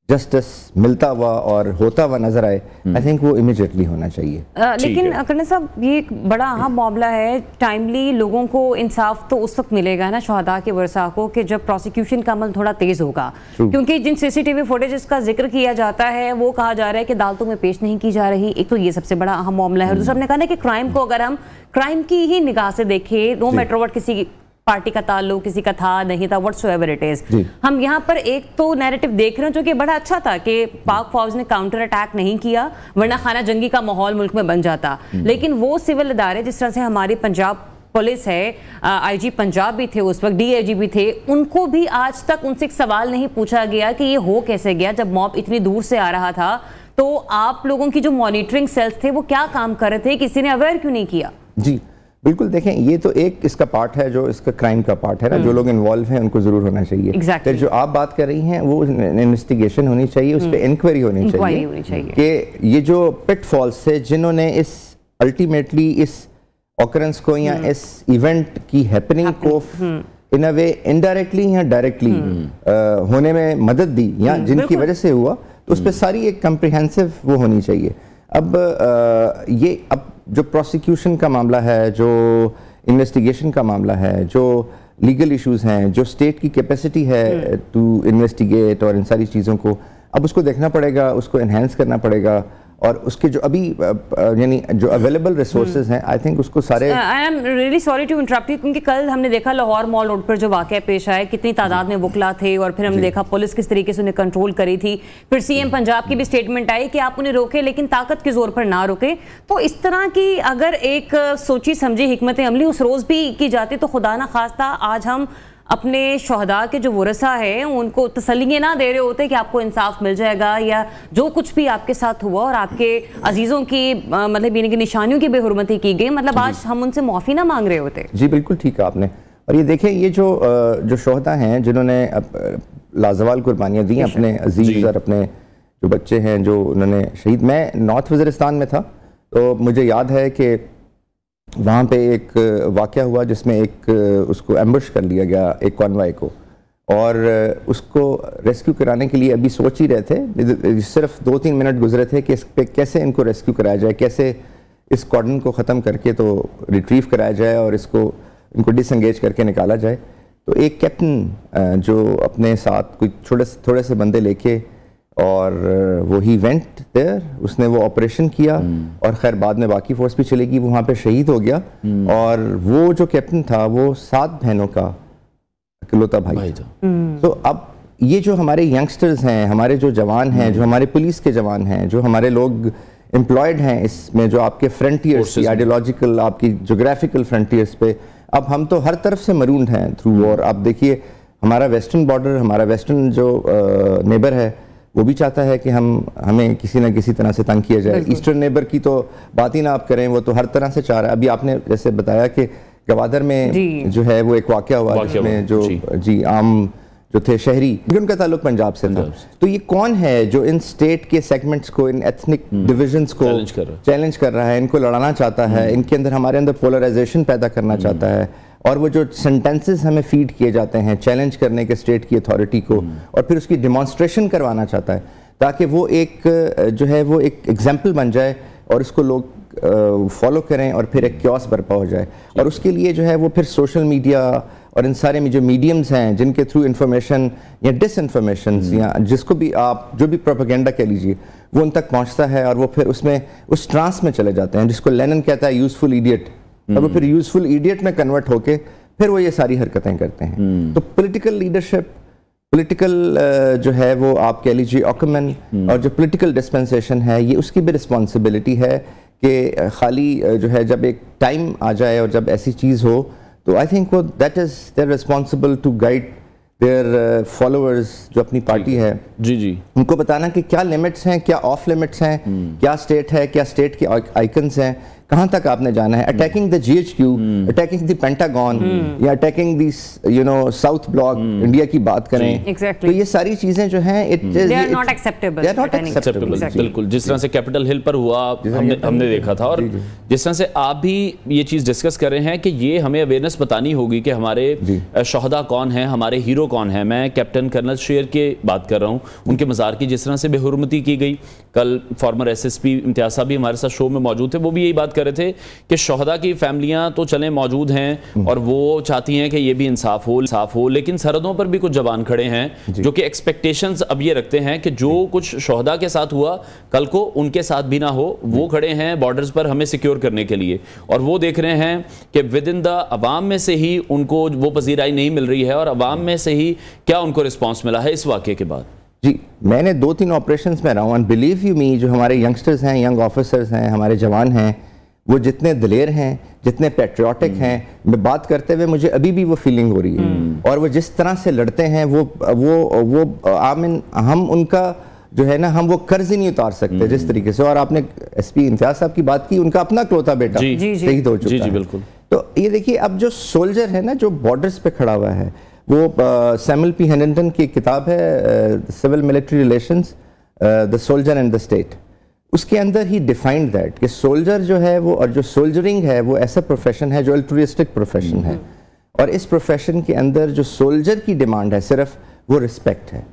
जस्टिस मिलता हुआ और होता हुआ नजर आए, आई थिंक वो इमीडिएटली होना चाहिए। लेकिन कर्नल साहब, ये एक बड़ा अहम मामला है, टाइमली लोगों को इंसाफ तो उस वक्त मिलेगा ना शहदा के वर्सा को कि जब प्रोसिक्यूशन का अमल थोड़ा तेज होगा, क्योंकि जिन CCTV फुटेज का जिक्र किया जाता है वो कहा जा रहा है कि अदालतों में पेश नहीं की जा रही। एक तो ये सबसे बड़ा अहम मामला है, और दूसरा हमने कहा ना कि क्राइम को अगर हम क्राइम की ही निगाह से देखें, नो मैटर व्हाट किसी पार्टी का ताल्लुक किसी का था नहीं था, व्हाटसोएवर इट इज, हम यहाँ पर एक तो नैरेटिव देख रहे हैं जो कि बड़ा अच्छा था कि पाक फौज ने काउंटर अटैक नहीं किया, वरना खाना जंगी का माहौल मुल्क में बन जाता। लेकिन वो सिविल इदारे जिस तरह से हमारी पंजाब पुलिस है, IG पंजाब भी थे उस वक्त, DIG भी थे, उनको भी आज तक उनसे एक सवाल नहीं पूछा गया कि ये हो कैसे गया, जब मॉब इतनी दूर से आ रहा था तो आप लोगों की जो मॉनिटरिंग सेल्स थे वो क्या काम कर रहे थे, किसी ने अवेयर क्यों नहीं किया? जी बिल्कुल, देखें ये तो एक इसका पार्ट है, जो इसका क्राइम का पार्ट है ना, जो लोग इन्वॉल्व हैं उनको जरूर होना चाहिए। फिर जो आप बात कर रही हैं वो इन्वेस्टिगेशन होनी चाहिए, उस पर इंक्वायरी होनी चाहिए कि ये जो पिटफॉल्स थे जिन्होंने इस अल्टीमेटली इस ऑकरेंस को या इस इवेंट की हैपनिंग को इन अ वे इनडायरेक्टली या डायरेक्टली होने में मदद दी या जिनकी वजह से हुआ, तो उस पर सारी एक कम्प्रिहेंसिव वो होनी चाहिए। अब ये अब जो प्रोसिक्यूशन का मामला है, जो इन्वेस्टिगेशन का मामला है, जो लीगल इश्यूज हैं, जो स्टेट की कैपेसिटी है टू इन्वेस्टिगेट और इन सारी चीज़ों को अब उसको देखना पड़ेगा, उसको एनहेंस करना पड़ेगा, और उसके जो अभी यानी जो अवेलेबल रिसोर्सेज हैं, आई थिंक उसको सारे। I am really sorry to interrupt you, क्योंकि कल हमने देखा लाहौर मॉल रोड पर जो वाकया पेश आया, कितनी तादाद में वुकला थे, और फिर हमने देखा पुलिस किस तरीके से उन्हें कंट्रोल करी थी। फिर CM पंजाब की भी स्टेटमेंट आई कि आप उन्हें रोके लेकिन ताकत के जोर पर ना रोके। तो इस तरह की अगर एक सोची समझी हिकमत अमली उस रोज भी की जाती तो खुदा ना खास्ता आज हम अपने शहदा के जो वरसा है उनको तसल्ली ना दे रहे होते कि आपको इंसाफ मिल जाएगा, या जो कुछ भी आपके साथ हुआ और आपके अजीजों की मतलब यानी कि निशानियों की बेहुरमती की गई, मतलब आज हम उनसे माफ़ी ना मांग रहे होते। जी बिल्कुल ठीक है आपने। और ये देखें, ये जो शहदा हैं जिन्होंने लाजवाल कुर्बानियाँ दी अपने अजीज और अपने जो बच्चे हैं जो उन्होंने शहीद, मैं नॉर्थ वज़ीरिस्तान में था तो मुझे याद है कि वहाँ पे एक वाक़या हुआ जिसमें एक उसको एम्बुश कर लिया गया, एक कॉन्वॉय को, और उसको रेस्क्यू कराने के लिए अभी सोच ही रहे थे, सिर्फ 2-3 मिनट गुजरे थे कि इस पे कैसे इनको रेस्क्यू कराया जाए, कैसे इस कॉर्डन को ख़त्म करके तो रिट्रीव कराया जाए और इनको डिसएंगेज करके निकाला जाए। तो एक कैप्टन जो अपने साथ कुछ थोड़े से बंदे लेके, और वो ही वेंट देयर, उसने वो ऑपरेशन किया, और खैर बाद में बाकी फोर्स भी चलेगी, वो वहाँ पे शहीद हो गया। और वो जो कैप्टन था वो 7 बहनों का इकलौता भाई था। तो अब ये जो हमारे यंगस्टर्स हैं, हमारे जो जवान हैं, जो हमारे पुलिस के जवान हैं, जो हमारे लोग एम्प्लॉयड हैं इसमें, जो आपके फ्रंटियर्स, आइडियोलॉजिकल, आपकी जोग्राफिकल फ्रंटियर्स पे, अब हम तो हर तरफ से मरूंड हैं थ्रू वॉर। अब देखिए हमारा वेस्टर्न बॉर्डर, हमारा वेस्टर्न जो नेबर है वो भी चाहता है कि हमें किसी ना किसी तरह से तंग किया जाए। ईस्टर्न नेबर की तो बात ही ना आप करें, वो तो हर तरह से चाह रहा है। अभी आपने जैसे बताया कि गवादर में जो है वो एक वाकया हुआ जिसमें जो आम जो थे शहरी, उनका ताल्लुक पंजाब से था। तो ये कौन है जो इन स्टेट के सेगमेंट्स को, इन एथनिक डिविजन्स को चैलेंज कर रहा है, इनको लड़ाना चाहता है, इनके अंदर हमारे अंदर पोलराइजेशन पैदा करना चाहता है, और वो जो सेंटेंसेस हमें फीड किए जाते हैं चैलेंज करने के स्टेट की अथॉरिटी को, और फिर उसकी डिमॉन्स्ट्रेशन करवाना चाहता है, ताकि वो एक जो है वो एक एग्जाम्पल बन जाए और इसको लोग फॉलो करें और फिर एक क्योस बर्पा हो जाए। और उसके लिए जो है वो फिर सोशल मीडिया और इन सारे में जो मीडियम्स हैं जिनके थ्रू इंफॉर्मेशन या डिसइंफॉर्मेशन या जिसको भी आप जो भी प्रोपेगेंडा कह लीजिए वो उन तक पहुंचता है, और वो फिर उसमें उस ट्रांस में चले जाते हैं जिसको लेनिन कहता है यूजफुल इडियट, और वो फिर यूजफुल इडियट में कन्वर्ट होके फिर वो ये सारी हरकतें करते हैं। तो पॉलिटिकल लीडरशिप पॉलिटिकल जो है वो आप कह लीजिए ऑक्यूमेन और जो पॉलिटिकल डिस्पेंसेशन है ये उसकी भी रिस्पॉन्सिबिलिटी है कि खाली जो है जब एक टाइम आ जाए और जब ऐसी चीज़ हो तो आई थिंक वो that is their responsible to guide their followers जो अपनी पार्टी है जी उनको बताना कि क्या लिमिट्स हैं, क्या ऑफ लिमिट्स हैं, क्या स्टेट है, क्या स्टेट के आइकन्स हैं, कहां तक आपने जाना है, attacking the GHQ, attacking the Pentagon या attacking this South Block India की बात करें exactly. तो ये सारी चीजें जो हैं they are not acceptable. बिल्कुल जिस तरह से कैपिटल हिल पर हुआ हमने देखा था, और जिस तरह से आप भी ये चीज डिस्कस कर रहे हैं कि ये हमें अवेयरनेस बतानी होगी कि हमारे शोहदा कौन है, हमारे हीरो कौन है। मैं कैप्टन कर्नल शेर की बात कर रहा हूँ, उनके मज़ार की जिस तरह से बेहुरमती की गई। कल फॉर्मर एसएसपी इम्तियाज साहब भी हमारे साथ शो में मौजूद थे, वो भी यही बात कर रहे थे कि शोहदा की फैमिलियां तो चलें मौजूद हैं और वो चाहती हैं कि ये भी इंसाफ हो, लेकिन सरहदों पर भी कुछ जवान खड़े हैं जो कि एक्सपेक्टेशंस अब ये रखते हैं कि जो कुछ शोहदा के साथ हुआ कल को उनके साथ भी ना हो। वो खड़े हैं बॉर्डर्स पर हमें सिक्योर करने के लिए, और वो देख रहे हैं कि विद इन द अवाम में से ही उनको वो पजीराई नहीं मिल रही है, और अवाम में से ही क्या उनको रिस्पॉन्स मिला है इस वाक़े के बाद। जी, मैंने 2-3 ऑपरेशंस में रहा हूँ, बिलीव यू मी, जो हमारे यंगस्टर्स हैं, यंग ऑफिसर्स हैं, हमारे जवान हैं, वो जितने दिलेर हैं, जितने पैट्रियोटिक हैं, मैं बात करते हुए मुझे अभी भी वो फीलिंग हो रही है। और वो जिस तरह से लड़ते हैं वो आमिन, हम उनका जो है ना, हम वो कर्ज ही नहीं उतार सकते जिस तरीके से। और आपने एसपी इम्तियाज साहब की बात की, उनका अपना इकलौता बेटा शहीद हो चुका है। बिल्कुल। तो ये देखिए, अब जो सोल्जर है ना, जो बॉर्डर्स पे खड़ा हुआ है, वो सैमुअल पी हेनिंगटन की किताब है civil military relations, the soldier and the state. उसके अंदर ही डिफाइंड दैट कि सोल्जर जो है वो, और जो सोल्जरिंग है वो ऐसा प्रोफेशन है जो अल्ट्रुइस्टिक प्रोफेशन है, और इस प्रोफेशन के अंदर जो सोल्जर की डिमांड है सिर्फ वो रिस्पेक्ट है।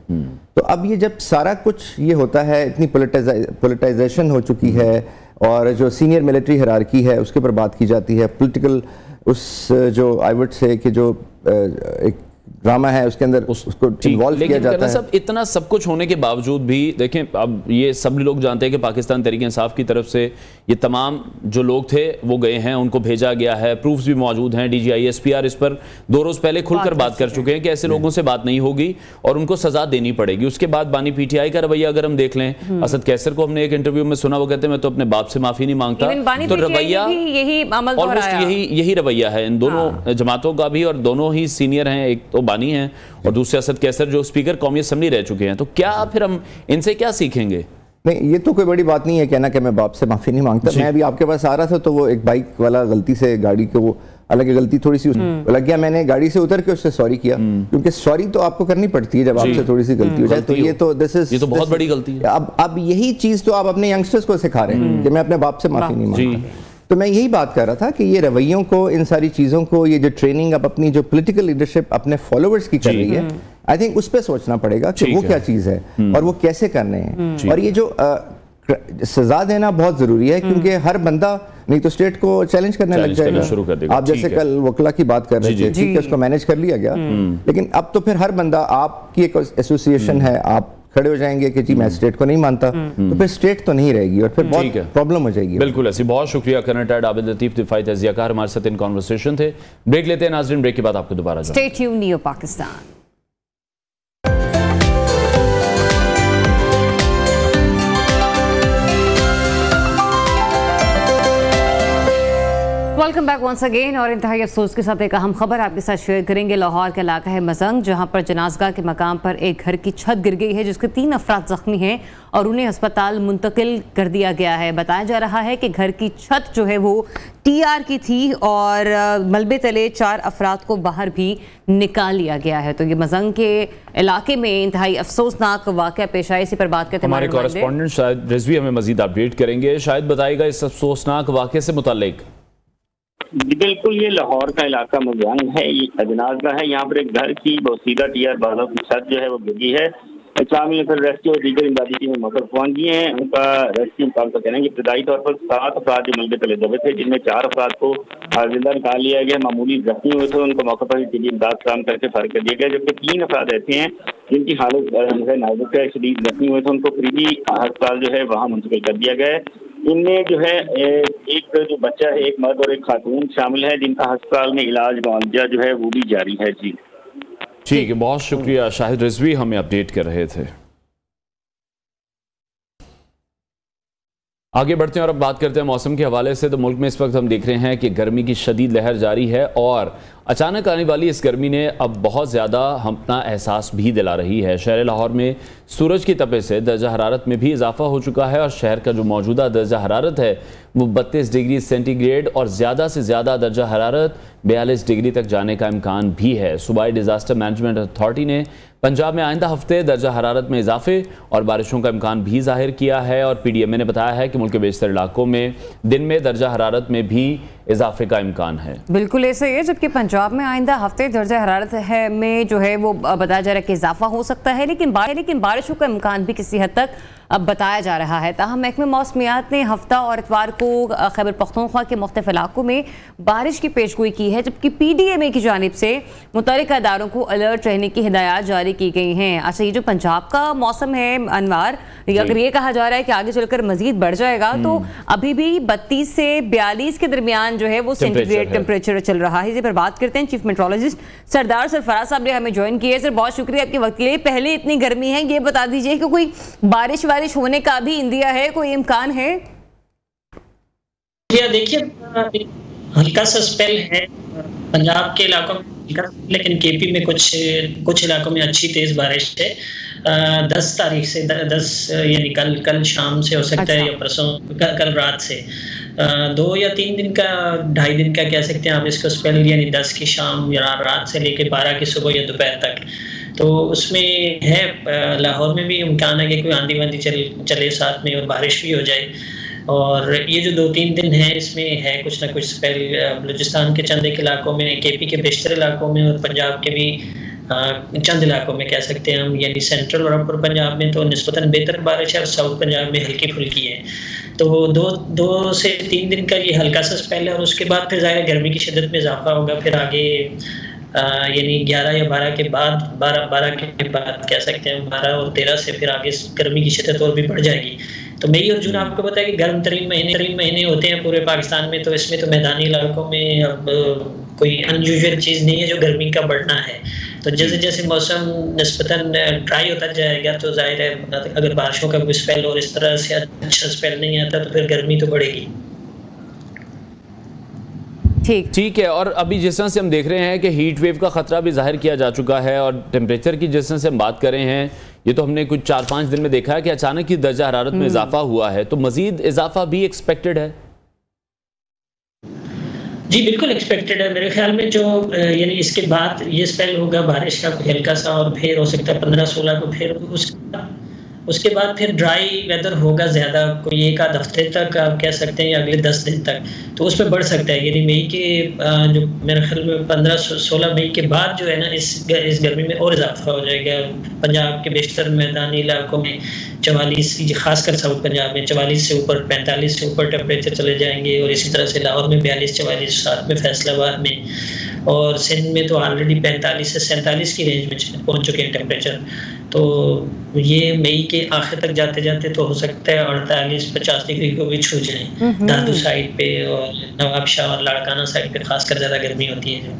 तो अब ये जब सारा कुछ ये होता है, इतनी पोलिटाइजेशन हो चुकी है, और जो सीनियर मिलिट्री हिरार्की है उसके ऊपर बात की जाती है, पॉलिटिकल उस जो आई वुड से कि जो एक ड्रामा है उसके अंदर उसको इन्वॉल्व किया जाता है। सब इतना सब कुछ होने के बावजूद भी देखें, अब ये सब लोग जानते हैं कि पाकिस्तान तहरीक इंसाफ की तरफ से ये तमाम जो लोग थे वो गए हैं, उनको भेजा गया है, प्रूफ्स भी मौजूद हैं। डीजीआई एसपीआर इस पर 2 रोज पहले खुलकर बात कर चुके हैं कि ऐसे लोगों से बात नहीं होगी और उनको सजा देनी पड़ेगी। उसके बाद बानी पीटीआई का रवैया अगर हम देख लें, असद कैसर को हमने एक इंटरव्यू में सुना, वो कहते हैं मैं तो अपने बाप से माफी नहीं मांगता। तो रवैया ऑलमोस्ट यही रवैया है इन दोनों जमातों का भी, और दोनों ही सीनियर हैं, एक तो बानी हैं और दूसरे असद कैसर जो स्पीकर कौमी असेंबली रह चुके हैं। तो क्या फिर हम इनसे क्या सीखेंगे? नहीं, ये तो कोई बड़ी बात नहीं है कहना कि मैं बाप से माफी नहीं मांगता। मैं अभी आपके पास आ रहा था तो वो एक बाइक वाला गलती से गाड़ी के, वो हालांकि गलती थोड़ी सी लग गया, मैंने गाड़ी से उतर के उससे सॉरी किया, क्योंकि सॉरी तो आपको करनी पड़ती है जब आपसे थोड़ी सी गलती हो जाए। तो ये तो ये तो बहुत बड़ी गलती है। अब यही चीज तो आप अपने यंगस्टर्स को सिखा रहे हैं कि मैं अपने बाप से माफी नहीं मांगता। तो मैं यही बात कर रहा था कि ये रवैयों को, इन सारी चीज़ों को, ये जो ट्रेनिंग अब अपनी जो पॉलिटिकल लीडरशिप अपने फॉलोअर्स की कर रही है, आई थिंक उस पर सोचना पड़ेगा कि वो क्या चीज़ है और वो कैसे करने हैं। और ये जो सजा देना बहुत ज़रूरी है, क्योंकि हर बंदा नहीं तो स्टेट को चैलेंज करने लग जाएगा, शुरू कर देगा। आप जैसे कल वकला की बात कर रहे थे, ठीक है, उसको मैनेज कर लिया गया, लेकिन अब तो फिर हर बंदा, आपकी एक एसोसिएशन है, आप खड़े हो जाएंगे कि जी मैं स्टेट को नहीं मानता, तो फिर स्टेट तो नहीं रहेगी और फिर बहुत प्रॉब्लम हो जाएगी। बिल्कुल ऐसी। बहुत शुक्रिया कर्नल रिटायर्ड आबिद लतीफ दिफाई तजियाकार हमारे साथ इन कॉन्वर्सेशन थे। ब्रेक लेते हैं नाज़रीन, ब्रेक के बाद आपको दोबारा stay tuned new Pakistan. Welcome back once again. और इंतहाई अफसोस के साथ एक अहम खबर आपके साथ शेयर करेंगे। लाहौर का इलाका है मजंग, जहां पर जनाजगाह के मकाम पर एक घर की छत गिर गई है, जिसके 3 अफराद जख्मी हैं और उन्हें अस्पताल मुंतकिल कर दिया गया है। बताया जा रहा है कि घर की छत जो है वो TR की थी और मलबे तले 4 अफराद को बाहर भी निकाल लिया गया है। तो ये मजंग के इलाके में इंतहाई अफसोसनाक वाक़या पेश आया। इसी पर बात करते हैं हमारे कॉरेस्पॉन्डेंट शायद रिजवी हमें मजीद अपडेट करेंगे। शायद बताएगा इस अफसोसनाक वाक़े से मुताल्लिक। बिल्कुल, ये लाहौर का इलाका मजंग है, ये जनाजगाह है। यहाँ पर एक घर की बोसीदा TR बालों की छत जो है वो गिरी है। शामिल फिर रेस्क्यू और दीगर इमदादी टीमें मौके पर पहुंच गई हैं। उनका रेस्क्यू काम का कहना है कि इब्तदाई तौर पर 7 अफराद जो मलबे तले दबे थे, जिनमें 4 अफराद को जिंदा निकाल लिया गया। मामूली जख्मी हुए थे, उनको मौके पर ही इमदाद काम करके फारिग कर दिया गया, जबकि 3 अफराद ऐसे हैं जिनकी हालत जो है नाजुक है, शदीद जख्मी हुए थे, उनको करीबी अस्पताल जो है वहाँ मुंतकिल कर दिया गया है। इनमें जो है एक जो बच्चा है, एक मर्द और एक खातून शामिल है, जिनका अस्पताल में इलाज मुआवजा जो है वो भी जारी है। जी ठीक है, बहुत शुक्रिया। शाहिद रिजवी हमें अपडेट कर रहे थे। आगे बढ़ते हैं और अब बात करते हैं मौसम के हवाले से। तो मुल्क में इस वक्त हम देख रहे हैं कि गर्मी की शदीद लहर जारी है और अचानक आने वाली इस गर्मी ने अब बहुत ज़्यादा अपना एहसास भी दिला रही है। शहर लाहौर में सूरज की तपे से दर्जा हरारत में भी इजाफा हो चुका है और शहर का जो मौजूदा दर्जा हरारत है वो 32 डिग्री सेंटीग्रेड और ज़्यादा से ज़्यादा दर्जा हरारत 42 डिग्री तक जाने का इम्कान भी है। सूबाई डिज़ास्टर मैनेजमेंट अथॉरिटी ने पंजाब में आइंदा हफ्ते दर्जा हरारत में इजाफे और बारिशों का इम्कान भी जाहिर किया है और PDMA ने बताया है कि मुल्क के बेशतर इलाकों में दिन में दर्जा हरारत में भी इजाफे का इम्कान है। बिल्कुल ऐसा ही है, जबकि पंजाब में आइंदा हफ्ते दर्जा हरारत है में जो है वो बताया जा रहा है कि इजाफा हो सकता है, लेकिन बारिशों का इम्कान भी किसी हद तक अब बताया जा रहा है। ताहम महकमे मौसमियात ने हफ्ता और इतवार को खैबर पख्तूनख्वा के मुख्तलिफ इलाकों में बारिश की पेशगोई की है, जबकि PDMA की जानिब से मुतल्लिका इदारों को अलर्ट रहने की हिदायत जारी की गई हैं। अच्छा, ये जो पंजाब का मौसम है अनवार, अगर ये कहा जा रहा है कि आगे चलकर मजीद बढ़ जाएगा तो अभी भी 32 से 42 के दरमियान जो है वो सेंटीग्रेड टेम्परेचर चल रहा है। इसी पर बात करते हैं। चीफ मेट्रोलॉजिस्ट सरदार सरफराज साहब ने हमें ज्वाइन किया है। सर, बहुत शुक्रिया आपके वक्त के लिए। पहले इतनी गर्मी है, ये बता दीजिए कि कोई बारिश होने का भी इंदिया है, कोई इम्कान है? देखिए, हल्का सा स्पेल है पंजाब के इलाकों में, लेकिन KP में कुछ इलाकों में अच्छी तेज बारिश है। 10 तारीख से 10 यानी कल शाम से हो सकता है या परसों कल रात से 2 या 3 दिन का 2.5 दिन का कह सकते हैं आप इसको स्पेल, यानी 10 की शाम या रात से लेकर 12 की सुबह या दोपहर तक। तो उसमें है लाहौर में भी इम्कान है कि कोई आंधी वांधी चले साथ में और बारिश भी हो जाए। और ये जो 2-3 दिन है इसमें है कुछ ना कुछ स्पेल बलूचिस्तान के चंद एक इलाकों में, KP के बेशतर इलाकों में और पंजाब के भी चंद इलाकों में कह सकते हैं हम, यानी सेंट्रल और अपर पंजाब में तो निस्बतन बेहतर बारिश है और साउथ पंजाब में हल्की फुल्की है। तो 2 से 3 दिन का ये हल्का सा स्पेल है और उसके बाद फिर ज़ाहिर गर्मी की शिद्दत में इजाफा होगा। फिर आगे यानी 11 या 12 के बाद 12 के बाद कह सकते हैं 12 और 13 से फिर आगे गर्मी की शिद्दत और भी बढ़ जाएगी। तो मई और जून आपको पता है कि गर्म तरीन महीने होते हैं पूरे पाकिस्तान में, तो इसमें तो मैदानी इलाकों में अब कोई अनयूजुअल चीज़ नहीं है जो गर्मी का बढ़ना है। तो जैसे जैसे मौसम निस्बतन ड्राई होता जाएगा तो जाहिर है अगर बारिशों का कोई स्पेल और इस तरह से अच्छा स्पेल नहीं आता तो फिर गर्मी तो बढ़ेगी। ठीक है। और अभी जिस तरह से हम देख रहे हैं कि हीट वेव का खतरा भी जाहिर किया जा चुका है और टेम्परेचर की जिस तरह से हम बात कर रहे हैं, ये तो हमने कुछ 4-5 दिन में देखा है कि अचानक ही दर्जा हरारत में इजाफा हुआ है, तो मजीद इजाफा भी एक्सपेक्टेड है? जी बिल्कुल एक्सपेक्टेड है मेरे ख्याल में। जो यानी इसके बाद ये स्पेल होगा बारिश का हल्का सा और फिर हो सकता है 15-16 को फिर उसके बाद फिर ड्राई वेदर होगा ज़्यादा, कोई 1-आध हफ्ते तक आप कह सकते हैं या अगले 10 दिन तक, तो उसमें बढ़ सकता है। यानी मई के जो मेरे ख्याल में 15-16 मई के बाद जो है ना इस गर्मी में और इजाफा हो जाएगा। पंजाब के बेशतर मैदानी इलाकों में 44, खासकर साउथ पंजाब में 44 से ऊपर 45 से ऊपर टेम्परेचर चले जाएंगे और इसी तरह से लाहौर में 42-44, साथ में फैसलाबाद में और सिंध में तो ऑलरेडी 45 से 47 की रेंज में पहुंच चुके हैं टेम्परेचर। तो ये मई के आखिर तक जाते जाते तो हो सकता है 48-50 डिग्री को भी छू जाए। दादू साइड पे और नवाबशाह और लाड़काना साइड पे खासकर ज्यादा गर्मी होती है।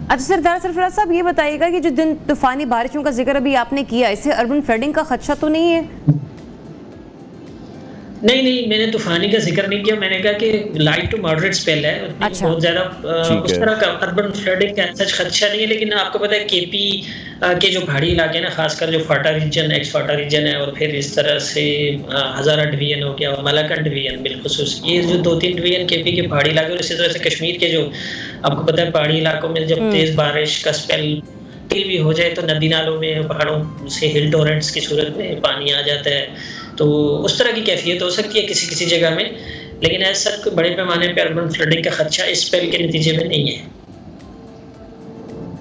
अच्छा सरदार सरफराज साहब, ये बताइएगा कि जो दिन तूफानी बारिशों का जिक्र अभी आपने किया, इससे अर्बन फ्लडिंग का खदशा तो नहीं है? नहीं, मैंने तूफानी का जिक्र नहीं किया। मैंने कहा कि लाइट टू मॉडरेट स्पेल है। अच्छा। बहुत ज्यादा उस तरह का अर्बन फ्लडिंग का सच खदशा नहीं है, लेकिन आपको पता है KP के जो पहाड़ी इलाके ना, खासकर जो फाटा रीजन, एक्स फाटा रीजन है और फिर इस तरह से हज़ारा डिवीजन हो गया और मलाकन डिवीजन बिलखुसूस, ये जो 2-3 डिवीजन KP के पहाड़ी इलाके और इसी तरह से कश्मीर के जो आपको पता है पहाड़ी इलाकों में जब तेज बारिश का स्पेल भी हो जाए तो नदी नालों में पहाड़ों से हिल टोरेंट्स की सूरत में पानी आ जाता है। तो उस तरह की कैफियत हो सकती है किसी किसी जगह में, लेकिन ऐसा कोई बड़े पैमाने पर अर्बन फ्लडिंग का खदशा इस स्पेल के नतीजे में नहीं है।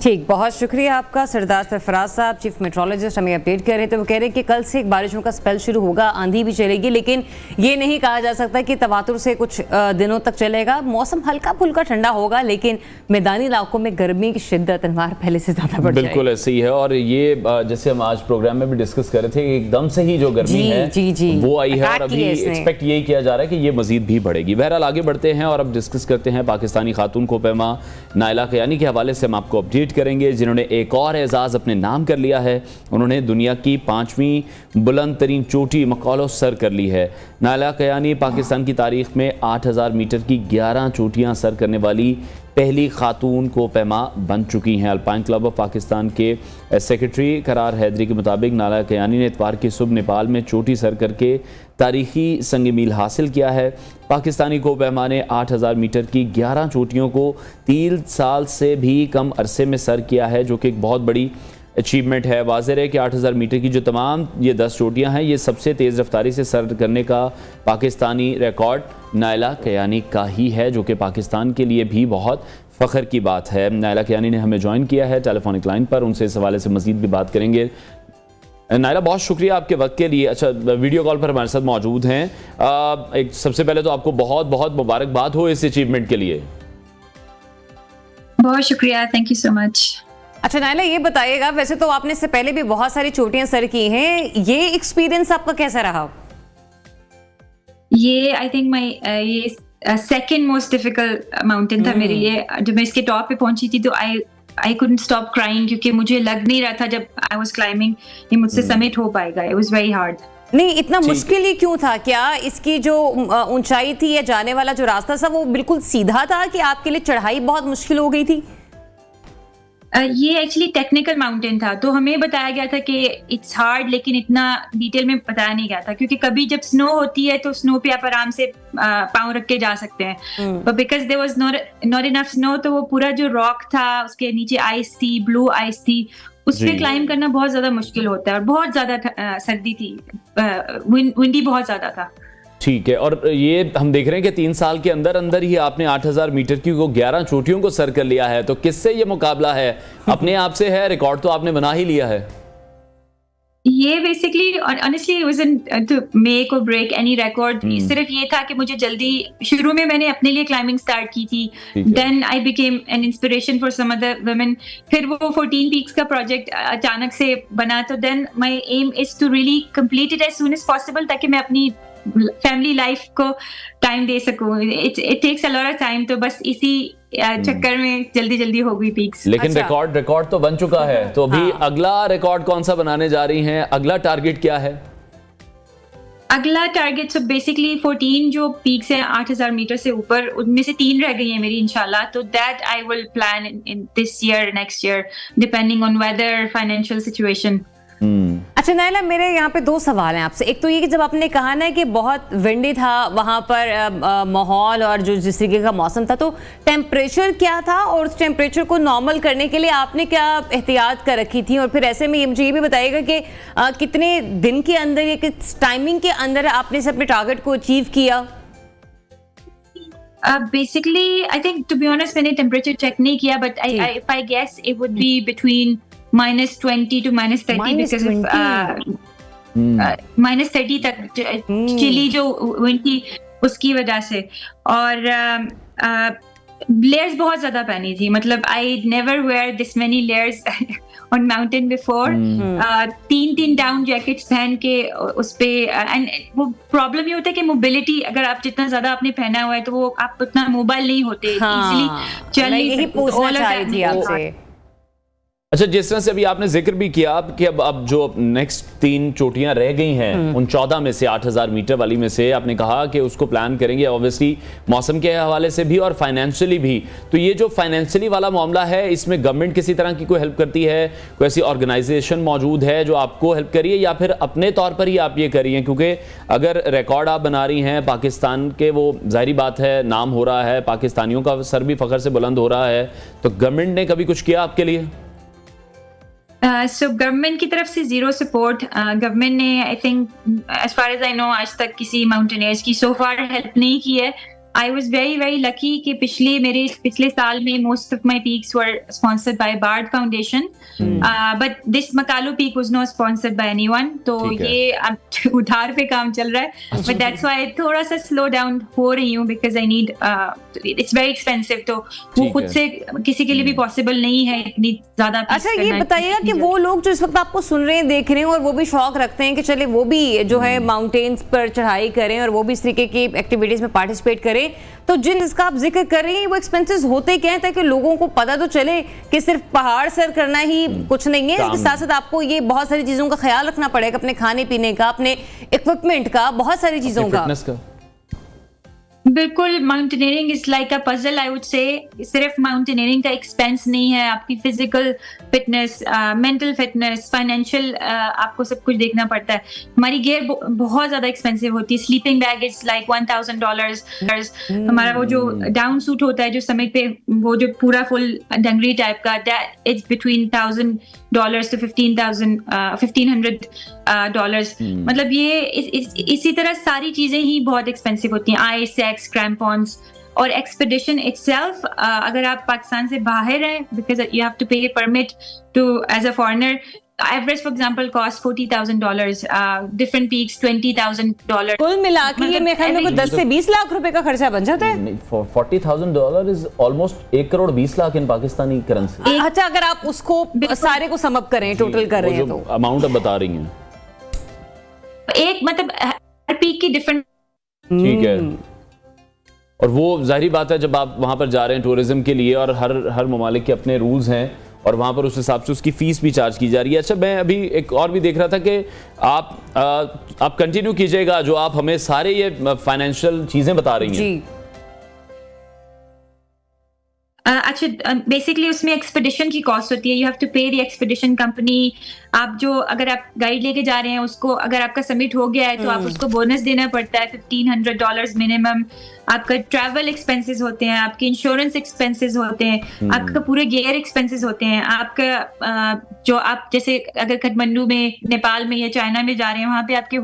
ठीक, बहुत शुक्रिया आपका सरदार सरफराज साहब, चीफ मेट्रोलॉजिस्ट हमें अपडेट कर रहे थे। वो कह रहे हैं कि कल से एक बारिशों का स्पेल शुरू होगा, आंधी भी चलेगी, लेकिन ये नहीं कहा जा सकता कि तवातुर से कुछ दिनों तक चलेगा। मौसम हल्का फुल्का ठंडा होगा, लेकिन मैदानी इलाकों में गर्मी की शिद्दत अनवार पहले से ज्यादा बढ़ जाएगी। बिल्कुल ऐसे ही है। और ये जैसे हम आज प्रोग्राम में भी डिस्कस कर रहे थे, एकदम से ही जो गर्मी है वो आई है और अभी एक्सपेक्ट यही किया जा रहा है कि ये मजीद भी बढ़ेगी। बहरहाल आगे बढ़ते हैं और अब डिस्कस करते हैं पाकिस्तानी खातून कोपैमा नाइला कयानी के हवाले से हम आपको अपडेट करेंगे जिन्होंने एक और एजाज़ अपने नाम कर लिया है। उन्होंने दुनिया की 5वीं बुलंद तरीन चोटी मकालो सर कर ली है। नायला कयानी पाकिस्तान की तारीख में 8000 मीटर की 11 चोटियां सर करने वाली पहली खातून को पैमा बन चुकी हैं। अल्पाइन क्लब ऑफ पाकिस्तान के सेक्रेटरी करार हैदरी के मुताबिक नायला कयानी ने इतवार की सुबह नेपाल में चोटी सर करके तारीखी संग मील हासिल किया है। पाकिस्तानी को पैमा ने 8000 मीटर की 11 चोटियों को 3 साल से भी कम अरसे में सर किया है, जो कि एक बहुत बड़ी अचीवमेंट है। वाज़ेह है कि 8000 मीटर की जो तमाम ये 10 चोटियां हैं, ये सबसे तेज़ रफ्तारी से सर करने का पाकिस्तानी रिकॉर्ड नायला कयानी का ही है, जो कि पाकिस्तान के लिए भी बहुत फ़ख्र की बात है। नायला कयानी ने हमें ज्वाइन किया है टेलीफोनिक लाइन पर, उनसे इस हवाले से मज़ीद भी बात करेंगे। नायला, बहुत शुक्रिया आपके वक्त के लिए। अच्छा, वीडियो कॉल पर हमारे साथ मौजूद हैं। एक सबसे पहले तो आपको बहुत बहुत मुबारकबाद हो इस अचीवमेंट के लिए। बहुत शुक्रिया, थैंक यू सो मच। अच्छा नायला, ये बताइएगा, वैसे तो आपने इससे पहले भी बहुत सारी चोटियां सर की हैं, ये एक्सपीरियंस आपका कैसा रहा? ये आई थिंक माय ये सेकंड मोस्ट डिफिकल्ट माउंटेन था मेरे लिए। जब मैं इसके टॉप पे पहुंची थी तो आई कुडंट स्टॉप क्राइंग, क्योंकि मुझे लग नहीं रहा था जब आई वाज क्लाइंबिंग ये मुझसे समिट हो पाएगा। It was very hard. नहीं, इतना मुश्किल ही क्यों था? क्या इसकी जो ऊंचाई थी या जाने वाला जो रास्ता था वो बिल्कुल सीधा था कि आपके लिए चढ़ाई बहुत मुश्किल हो गई थी? ये एक्चुअली टेक्निकल माउंटेन था, तो हमें बताया गया था कि इट्स हार्ड, लेकिन इतना डिटेल में बताया नहीं गया था, क्योंकि कभी जब स्नो होती है तो स्नो पे आप आराम से पाँव रख के जा सकते हैं, but because there was not enough snow, तो वो पूरा जो रॉक था उसके नीचे आइस थी, ब्लू आइस थी, उस पे क्लाइंब करना बहुत ज्यादा मुश्किल होता है और बहुत ज्यादा सर्दी थी, विंडी बहुत ज्यादा था। ठीक है, और ये हम देख रहे हैं कि 3 साल के अंदर अंदर ही आपने 8000 मीटर की वो 11 चोटियों को सर कर लिया है, तो किससे ये मुकाबला है? अपने आप से है? रिकॉर्ड तो आपने बना ही लिया है। ये basically honestly it wasn't to make or break any record, सिर्फ ये था कि मुझे जल्दी, शुरू में मैंने अपने लिए क्लाइंबिंग स्टार्ट की थी, then I became an inspiration for some other women, फिर वो 14 पीक्स का प्रोजेक्ट अचानक से बना, तो then my aim is to really complete it as soon as possible, ताकि मैं अपनी फैमिली लाइफ को टाइम दे सकूं। It takes a lot of time, तो बस इसी चक्कर में जल्दी हो गई पीक्स। लेकिन रिकॉर्ड तो बन चुका है, तो अभी अगला रिकॉर्ड कौन सा बनाने जा रही हैं? अगला टारगेट क्या है? अगला टारगेट सो बेसिकली 14 जो पीक्स हैं 8000 मीटर से ऊपर, उनमें से 3 रह गई हैं मेरी इंशाल्लाह, तो that I will plan in this year, next year, depending on whether, financial situation. अच्छा नायला, मेरे यहाँ पे 2 सवाल हैं आपसे। एक तो ये कि जब आपने कहा ना कि बहुत विंडी था वहाँ पर माहौल और जो जिस तरीके का मौसम था, तो टेम्परेचर क्या था और उस टेम्परेचर को नॉर्मल करने के लिए आपने क्या एहतियात कर रखी थी? और फिर ऐसे में मुझे ये भी बताइएगा कि कितने दिन के अंदर या किस टाइमिंग के अंदर आपने से अपने टारगेट को अचीव किया? Basically I think, to be honest, मैंने टेम्परेचर चेक नहीं किया, but if I guess it would be between -20 to -30 because of -30 तक चिली जो विंड थी उसकी वजह से। और लेयर्स बहुत ज्यादा पहनी थी, मतलब I never wear this many layers on mountain before. 3 down jackets पहन के उस पे, एंड वो प्रॉब्लम ये होता है कि मोबिलिटी, अगर आप जितना ज्यादा आपने पहना हुआ है तो वो आप उतना मोबाइल नहीं होते, इजीली चल नहीं सकते। अच्छा, जिस तरह से अभी आपने जिक्र भी किया कि अब जो नेक्स्ट 3 चोटियां रह गई हैं उन 14 में से, 8000 मीटर वाली में से, आपने कहा कि उसको प्लान करेंगे ऑब्वियसली मौसम के हवाले से भी और फाइनेंशियली भी। तो ये जो फाइनेंशियली वाला मामला है, इसमें गवर्नमेंट किसी तरह की कोई हेल्प करती है? कोई ऐसी ऑर्गेनाइजेशन मौजूद है जो आपको हेल्प करिए, या फिर अपने तौर पर ही आप ये करिए? क्योंकि अगर रिकॉर्ड आप बना रही हैं पाकिस्तान के, वो जाहिर बात है नाम हो रहा है, पाकिस्तानियों का सर भी फख्र से बुलंद हो रहा है, तो गवर्नमेंट ने कभी कुछ किया आपके लिए? सो गवर्नमेंट की तरफ से जीरो सपोर्ट। गवर्नमेंट ने I think as far as I know आज तक किसी माउंटेनियर्स की सो फार हेल्प नहीं की है। आई वॉज वेरी लकी कि पिछले साल में most of my peaks were sponsored by Bard foundation, but this Makalu peak was not sponsored by anyone. तो ये अब उधार पे काम चल रहा है, बट दैट्स व्हाई थोड़ा सा स्लो डाउन हो रही हूँ, because I need, it's very expensive, तो वो खुद से किसी के लिए भी पॉसिबल नहीं है इतनी ज्यादा। अच्छा, ये बताइएगा कि वो लोग जो इस वक्त आपको सुन रहे हैं, देख रहे हैं, और वो भी शौक रखते हैं कि चले वो भी जो है माउंटेन्स पर चढ़ाई करें और वो भी इस तरीके की एक्टिविटीज में पार्टिसिपेट करें, करें तो जिन जिसका आप जिक्र कर रही हैं वो एक्सपेंसेस होते क्या हैं, ताकि लोगों को पता तो चले कि सिर्फ पहाड़ सर करना ही कुछ नहीं है, इसके साथ साथ आपको ये बहुत सारी चीजों का ख्याल रखना पड़ेगा, अपने खाने पीने का, अपने इक्विपमेंट का, बहुत सारी चीजों का। बिल्कुल, mountaineering is like a puzzle I would say. सिर्फ माउंटेनियरिंग का एक्सपेंस नहीं है, आपकी physical fitness, mental fitness, financial, आपको सब कुछ देखना पड़ता है। हमारी गियर बहुत ज्यादा एक्सपेंसिव होती है। Sleeping bag is like $1,000। हमारा वो जो डाउन सूट होता है जो समिट पे, वो जो पूरा फुल डंगरी टाइप का, दैट इज बिटवीन $1,000 to $1,500। मतलब ये इसी तरह सारी चीजें ही बहुत एक्सपेंसिव होती हैं। आइस, क्रैम्पॉन्स और एक्सपेडिशन इटसेल्फ, अगर आप पाकिस्तान से बाहर हैं, because you have to pay permit to as a foreigner, average for example cost $40,000, different peaks $20,000। कुल मिला के ये मेरे ख्याल में 10 से 20 लाख रुपए का खर्चा बन जाता है। $40,000 is almost 1,20,00,000 in Pakistani currency. अच्छा, अगर आप उसको सारे को सम अप करें, टोटल कर रहे हैं तो अमाउंट आप बता रही हैं, एक मतलब हर पीक की डिफरेंट। ठीक है, और वो जाहिर बात है जब आप वहां पर जा रहे हैं टूरिज्म के लिए, और हर ममालिक के अपने रूल्स हैं और वहां पर उस हिसाब से उसकी फीस भी चार्ज की जा रही है। अच्छा, मैं अभी एक और भी देख रहा था कि आप कंटिन्यू कीजिएगा जो आप हमें सारे ये फाइनेंशियल चीजें बता रही हैं। अच्छा, बेसिकली उसमें एक्सपेडिशन की कॉस्ट होती है। यू हैव टू पे द एक्सपेडिशन कंपनी। आप जो अगर आप गाइड लेके जा रहे हैं उसको, अगर आपका सबमिट हो गया है तो आप उसको बोनस देना पड़ता है, $1,500 मिनिमम। आपका ट्रैवल एक्सपेंसेस होते हैं, आपके इंश्योरेंस एक्सपेंसेस होते हैं, आपका पूरे गियर एक्सपेंसेस होते हैं, आपका जो आप जैसे अगर काठमांडू में, नेपाल में या चाइना में जा रहे हैं, वहाँ पे आपके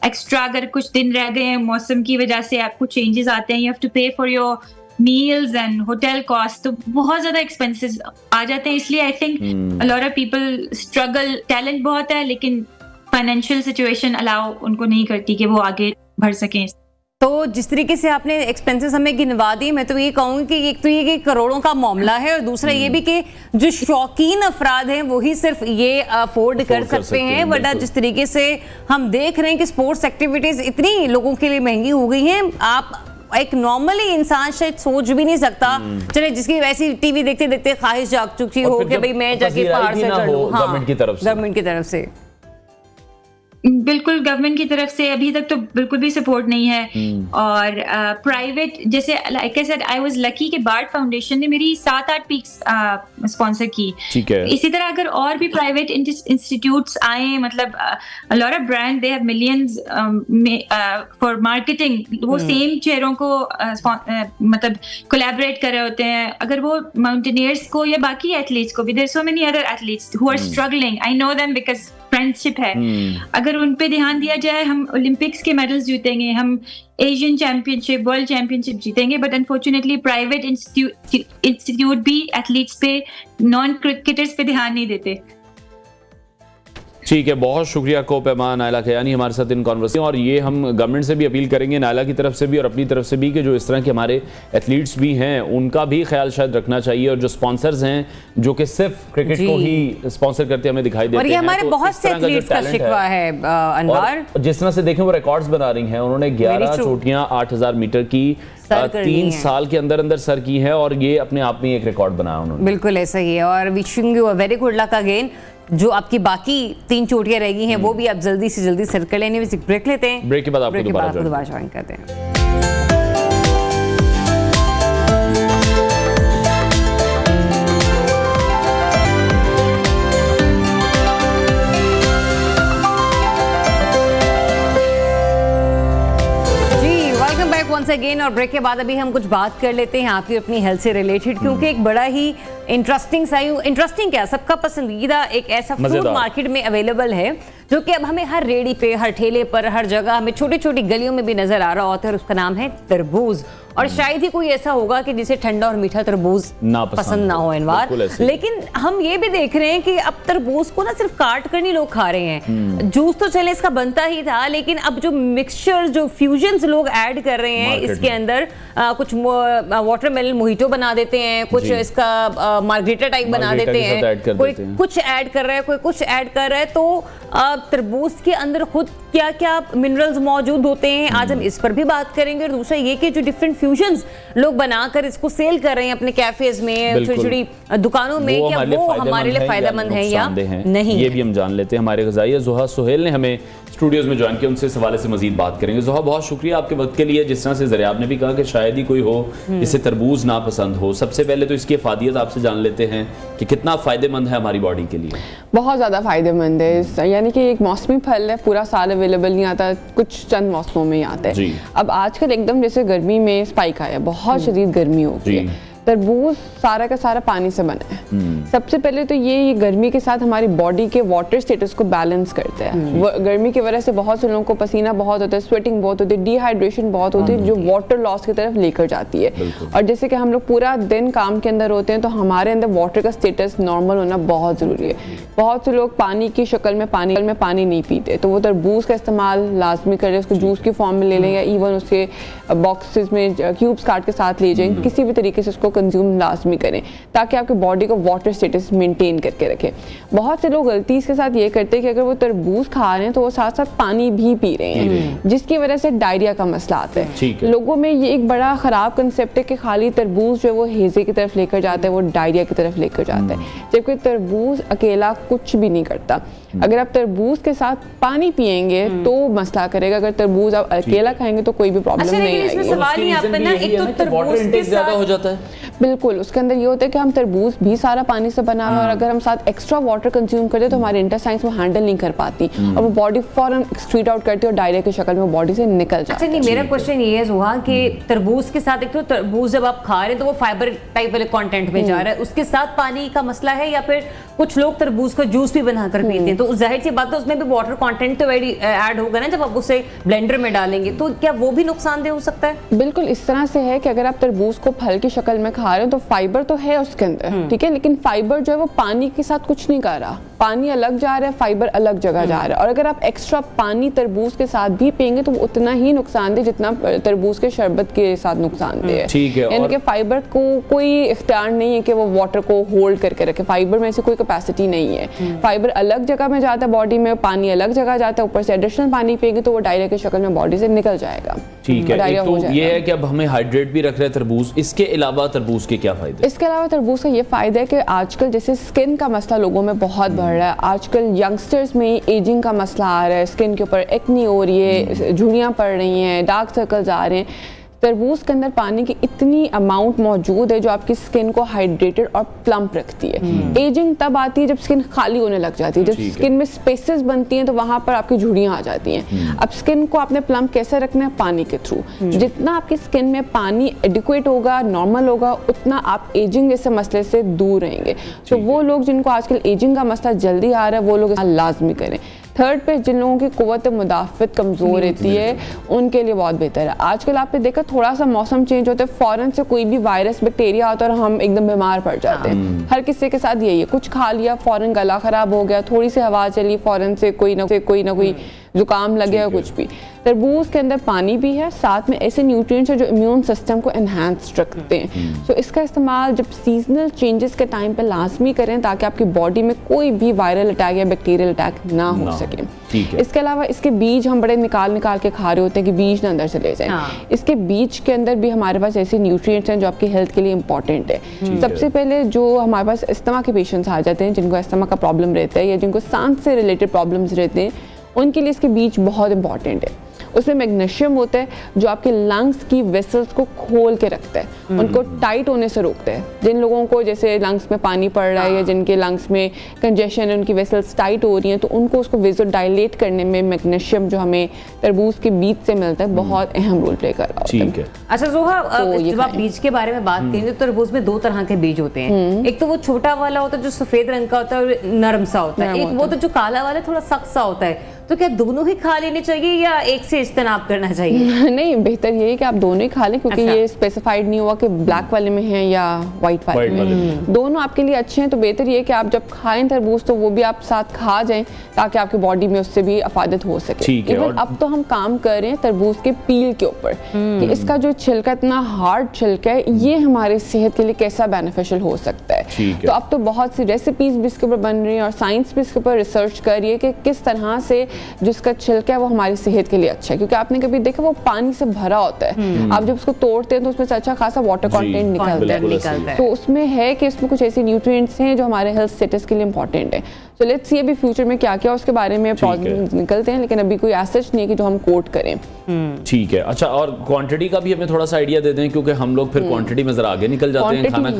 एक्स्ट्रा अगर कुछ दिन रह गए हैं मौसम की वजह से, आपको चेंजेस आते हैं, यू हैव टू पे for your meals and hotel cost, तो बहुत ज्यादा एक्सपेंसेस आ जाते हैं। इसलिए I think a lot of people struggle. Talent बहुत है लेकिन फाइनेंशियल सिचुएशन अलाउ उनको नहीं करती कि वो आगे बढ़ सकें। तो जिस तरीके से आपने एक्सपेंसेस हमें गिनवा दी, मैं तो ये कहूँगी कि एक तो ये कि करोड़ों का मामला है, और दूसरा ये भी कि जो शौकीन अफराद हैं वही सिर्फ ये अफोर्ड कर सकते हैं, वरना जिस तरीके से हम देख रहे हैं कि स्पोर्ट्स एक्टिविटीज इतनी लोगों के लिए महंगी हो गई हैं, आप एक नॉर्मली इंसान शायद सोच भी नहीं सकता। चले जिसकी वैसी टीवी देखते देखते ख्वाहिश जाग चुकी हो कि भाई मैं जाके पहाड़ से चढ़ लूं। गवर्नमेंट की तरफ से बिल्कुल, गवर्नमेंट की तरफ से अभी तक तो बिल्कुल भी सपोर्ट नहीं है। और प्राइवेट, जैसे like I said, I was lucky कि बार्ड फाउंडेशन ने मेरी 7-8 पीक्स स्पॉन्सर की। ठीक है, इसी तरह अगर और भी प्राइवेट इंस्टीट्यूट्स आए, मतलब अ lot of brand, they have millions for marketing, वो सेम चेयरों को मतलब कोलैबोरेट कर रहे होते हैं। अगर वो माउंटेनियर्स को या बाकी एथलीट्स को भी, there so many other athletes who are struggling, I know them because friendship है। अगर उन पे ध्यान दिया जाए, हम ओलंपिक्स के मेडल्स जीतेंगे, हम एशियन चैंपियनशिप, वर्ल्ड चैंपियनशिप जीतेंगे, बट अनफॉर्चुनेटली प्राइवेट इंस्टीट्यूट भी एथलीट्स पे, नॉन क्रिकेटर्स पे ध्यान नहीं देते। ठीक है, बहुत शुक्रिया को-पैमा नायला खयानी हमारे साथ इन कॉन्वर्सेशन। और ये हम गवर्नमेंट से भी अपील करेंगे, नायला की तरफ से भी और अपनी तरफ से भी, कि जो इस तरह के हमारे एथलीट्स भी हैं उनका भी ख्याल शायद रखना चाहिए, और जो स्पॉन्सर्स हैं जो कि सिर्फ क्रिकेट को ही स्पॉन्सर करते हमें दिखाई देते हैं, और ये हमारे बहुत से एथलीट्स का शिकवा है अनवर। जिस तरह से देखें वो रिकॉर्ड्स बना रही हैं, उन्होंने 11 चोटियां 8,000 मीटर की 3 साल के अंदर अंदर सर की है, और ये अपने आप में एक रिकॉर्ड बनाया उन्होंने। बिल्कुल ऐसा ही है, और wishing you a very good luck again. जो आपकी बाकी 3 चोटियां रह गई हैं वो भी आप जल्दी से जल्दी सर कर लेने। ब्रेक लेते हैं, ब्रेक के बाद आपको दोबारा ज्वाइन करते हैं। वंस अगेन, और ब्रेक के बाद अभी हम कुछ बात कर लेते हैं आपकी अपनी हेल्थ से रिलेटेड, क्योंकि एक बड़ा ही इंटरेस्टिंग क्या, सबका पसंदीदा एक ऐसा फूड मार्केट में अवेलेबल है जो कि अब हमें हर रेडी पे, हर ठेले पर, हर जगह हमें छोटी छोटी गलियों में भी नजर आ रहा होता है, और उसका नाम है तरबूज। और शायद ही कोई ऐसा होगा कि जिसे ठंडा और मीठा तरबूज पसंद ना हो अनवर। लेकिन हम ये भी देख रहे हैं कि अब तरबूज को ना सिर्फ काट कर नहीं लोग खा रहे हैं, जूस तो चले इसका बनता ही था, लेकिन अब जो मिक्सचर, जो फ्यूजन्स लोग ऐड कर रहे हैं इसके अंदर, कुछ वाटरमेलन मोहितो बना देते हैं, कुछ इसका मार्गरेटा टाइप बना देते हैं, कोई कुछ ऐड कर रहा है, कोई कुछ ऐड कर रहा है। तो तरबूज के अंदर खुद क्या क्या मिनरल्स मौजूद होते हैं, आज हम इस पर भी बात करेंगे। और दूसरा ये कि जो डिफरेंट फ्यूजन्स लोग बनाकर इसको सेल कर रहे हैं अपने कैफेज में, छोटी छोटी दुकानों में, क्या वो हमारे लिए फायदेमंद है या नहीं, ये भी हम जान लेते हैं। हमारे ग़ज़ाइया ज़ोहा सुहेल ने हमें स्टूडियोज़ में ज्वाइन किया, उनसे इस हवाले से मजीद बात करेंगे। ज़ोहा, बहुत शुक्रिया आपके वक्त के लिए। जिस तरह से ज़रिया आपने भी कहा कि शायद ही कोई हो इसे तरबूज ना पसंद हो, सबसे पहले तो इसकी अफादियत आपसे जान लेते हैं कि कितना फ़ायदेमंद है हमारी बॉडी के लिए। बहुत ज़्यादा फ़ायदेमंद है, यानी कि एक मौसमी फल है, पूरा साल अवेलेबल नहीं आता, कुछ चंद मौसमों में ही आता है। अब आजकल एकदम जैसे गर्मी में स्पाइक आया, बहुत शदीद गर्मी हो गई है, तरबूज सारा का सारा पानी से बना है। सबसे पहले तो ये गर्मी के साथ हमारी बॉडी के वाटर स्टेटस को बैलेंस करता है। गर्मी की वजह से बहुत से लोगों को पसीना बहुत होता है, स्वेटिंग बहुत होती है, डिहाइड्रेशन बहुत होती है, जो वाटर लॉस की तरफ लेकर जाती है। और जैसे कि हम लोग पूरा दिन काम के अंदर होते हैं, तो हमारे अंदर वाटर का स्टेटस नॉर्मल होना बहुत ज़रूरी है। बहुत से लोग पानी की शक्ल में पानी नहीं पीते, तो वो तरबूज का इस्तेमाल लाजमी करें, उसको जूस की फॉर्म में ले लें या इवन उसके बॉक्सेस में क्यूब्स काट के साथ ले जाएं, किसी भी तरीके से उसको कंज्यूम लाजमी करें ताकि आपकी बॉडी को वाटर स्टेटस मेंटेन करके रखें। बहुत से लोग गलती इसके साथ ये करते हैं कि अगर वो तरबूज खा रहे हैं तो वो साथ साथ पानी भी पी रहे हैं, जिसकी वजह से डायरिया का मसला आता है। लोगों में ये एक बड़ा ख़राब कंसेप्ट है कि खाली तरबूज जो है वो हेज़े की तरफ लेकर जाता है, वो डायरिया की तरफ लेकर जाता है, जबकि तरबूज अकेला कुछ भी नहीं करता। अगर आप तरबूज के साथ पानी पिएंगे तो मसला करेगा, अगर तरबूज आप अकेला खाएंगे तो कोई भी प्रॉब्लम नहीं आएगी। सवाल ही आपने ना, एक तो तरबूज के साथ हो जाता है, बिल्कुल उसके अंदर ये होता है कि हम तरबूज भी सारा पानी से बना हुआ है, और अगर हम साथ एक्स्ट्रा वाटर कंज्यूम करते तो हमारे इंटेस्टाइन्स वो हैंडल नहीं कर पाती और वो बॉडी फौरन एक्सक्रीट आउट करती है और डायरिया की शक्ल में वो बॉडी से निकल जाती है। अच्छा, नहीं, मेरा क्वेश्चन ये है ज़ोहा कि तरबूज के साथ, एक तो तरबूज जब आप खा रहे हैं तो वो फाइबर टाइप वाले कंटेंट में जा रहा है, उसके साथ पानी का मसला है, या फिर कुछ लोग तरबूज का जूस भी बनाकर पीते हैं, तो जाहिर सी बात है उसमें भी वाटर कंटेंट तो वेरी ऐड होगा ना जब आप उसे ब्लेंडर में डालेंगे, तो क्या वो भी नुकसानदेह हो सकता है? बिल्कुल इस तरह से है कि अगर आप तरबूज को फल की शक्ल में खा रहे हो तो फाइबर तो है उसके अंदर, ठीक है, लेकिन फाइबर जो है वो पानी के साथ कुछ नहीं कर रहा, पानी अलग जा रहा है, फाइबर अलग जगह जा रहा है। और अगर आप एक्स्ट्रा पानी तरबूज के साथ भी पिएंगे तो वो उतना ही नुकसानदेह जितना तरबूज के शरबत के साथ नुकसानदेह है। ठीक है, यानी कि फाइबर को कोई इख्तियार नहीं है कि वो वाटर को होल्ड करके रखे, फाइबर में से कोई कैपेसिटी नहीं है। फाइबर अलग जगह में जाता है बॉडी में, पानी अलग जगह जाता है, ऊपर से एडिशनल पानी पिएंगे तो वो डायरिया की शक्ल में बॉडी से निकल जाएगा। ठीक है, एक तो ये है कि अब हमें हाइड्रेट भी रख रहे हैं तरबूज, इसके अलावा तरबूज के क्या फायदे? इसके अलावा तरबूज का ये फायदा है कि आजकल जैसे स्किन का मसला लोगों में बहुत बढ़ रहा है, आजकल यंगस्टर्स में एजिंग का मसला आ रहा है, स्किन के ऊपर एक्नी हो रही है, झुर्रियाँ पड़ रही हैं, डार्क सर्कल्स आ रहे हैं। तरबूज के अंदर पानी की इतनी अमाउंट मौजूद है जो आपकी स्किन को हाइड्रेटेड और प्लम्प रखती है। एजिंग तब आती है जब स्किन खाली होने लग जाती है, जब स्किन में स्पेसेस बनती हैं तो वहां पर आपकी झुर्रियाँ आ जाती हैं। अब स्किन को आपने प्लम्प कैसे रखना है? पानी के थ्रू। जितना आपकी स्किन में पानी एडिक्वेट होगा, नॉर्मल होगा, उतना आप एजिंग जैसे मसले से दूर रहेंगे। तो वो लोग जिनको आजकल एजिंग का मसला जल्दी आ रहा है वो लोग लाजमी करें। थर्ड पे जिन लोगों की कुव्वत मुदाफ़त कमज़ोर रहती है उनके लिए बहुत बेहतर है। आजकल आपने देखा थोड़ा सा मौसम चेंज होता है, फ़ौरन से कोई भी वायरस बैक्टीरिया आता है और हम एकदम बीमार पड़ जाते हैं। हर किसी के साथ यही है, कुछ खा लिया फ़ौरन गला ख़राब हो गया, थोड़ी सी हवा चली फ़ौरन से कोई ना कोई जुकाम लग गया, कुछ भी। तरबूज के अंदर पानी भी है, साथ में ऐसे न्यूट्रिएंट्स हैं जो इम्यून सिस्टम को एनहांस रखते हैं। सो इसका इस्तेमाल जब सीजनल चेंजेस के टाइम पे लाजमी करें ताकि आपकी बॉडी में कोई भी वायरल अटैक या बैक्टीरियल अटैक ना हो सके। इसके अलावा इसके बीज हम बड़े निकाल के खा रहे होते हैं कि बीज ना अंदर चले जाए। इसके बीज के अंदर भी हमारे पास ऐसे न्यूट्रिएंट्स हैं जो आपकी हेल्थ के लिए इंपॉर्टेंट है। सबसे पहले जो हमारे पास अस्थमा के पेशेंट्स आ जाते हैं, जिनको अस्थमा का प्रॉब्लम रहता है या जिनको सांस से रिलेटेड प्रॉब्लम्स रहते हैं, उनके लिए इसके बीज बहुत इंपॉर्टेंट है। उसमें मैग्नीशियम होता है जो आपके लंग्स की वेसल्स को खोल के रखता है, उनको टाइट होने से रोकता है। जिन लोगों को जैसे लंग्स में पानी पड़ रहा है या जिनके लंग्स में कंजेशन है, उनकी वेसल्स टाइट हो रही हैं, तो उनको उसको वेसो डायलेट करने में मैग्नीशियम जो हमें तरबूज के बीज से मिलता है बहुत अहम रोल प्ले कर रहा है। अच्छा ज़ोहा, जब आप बीज के बारे में बात करेंगे तो तरबूज में दो तरह के बीज होते हैं। एक तो वो छोटा वाला होता है जो सफेद रंग का होता है और नरम सा होता है, एक वो तो जो काला वाला थोड़ा सख्त सा होता है। तो क्या दोनों ही खा लेने चाहिए या एक से इज्तनाब करना चाहिए? नहीं, बेहतर यही कि आप दोनों ही खा लें, क्योंकि ये स्पेसिफाइड नहीं हुआ कि ब्लैक वाले में है या व्हाइट वाले में। दोनों आपके लिए अच्छे हैं, तो बेहतर ये कि आप जब खाएं तरबूज तो वो भी आप साथ खा जाएं, ताकि आपकी बॉडी में उससे भी अफादत हो सके। इवन अब तो हम काम कर रहे हैं तरबूज के पील के ऊपर कि इसका जो छिलका, इतना हार्ड छिलका है, ये हमारे सेहत के लिए कैसा बेनिफिशियल हो सकता है। तो अब तो बहुत सी रेसिपीज भी इसके ऊपर बन रही हैं और साइंस भी इसके ऊपर रिसर्च कर रही है कि किस तरह से जिसका छिलका है वो हमारी सेहत के लिए अच्छा है। क्योंकि आपने कभी देखा वो पानी से भरा होता है, आप जब उसको तोड़ते हैं तो उसमें से अच्छा खासा वाटर कंटेंट निकलता है। तो उसमें है कि इसमें कुछ ऐसे न्यूट्रिएंट्स हैं जो हमारे हेल्थ स्टेटस के लिए इंपॉर्टेंट है। तो लेट्स सी अभी फ्यूचर में क्या क्या उसके बारे में प्रॉब्लम्स निकलते हैं, लेकिन अभी कोई एसेज नहीं है कि जो हम कोट करें। ठीक है, अच्छा, और क्वांटिटी का भी हमें थोड़ा सा आइडिया दे दें, क्योंकि हम लोग फिर क्वांटिटी में जरा आगे निकल जाते हैं खाना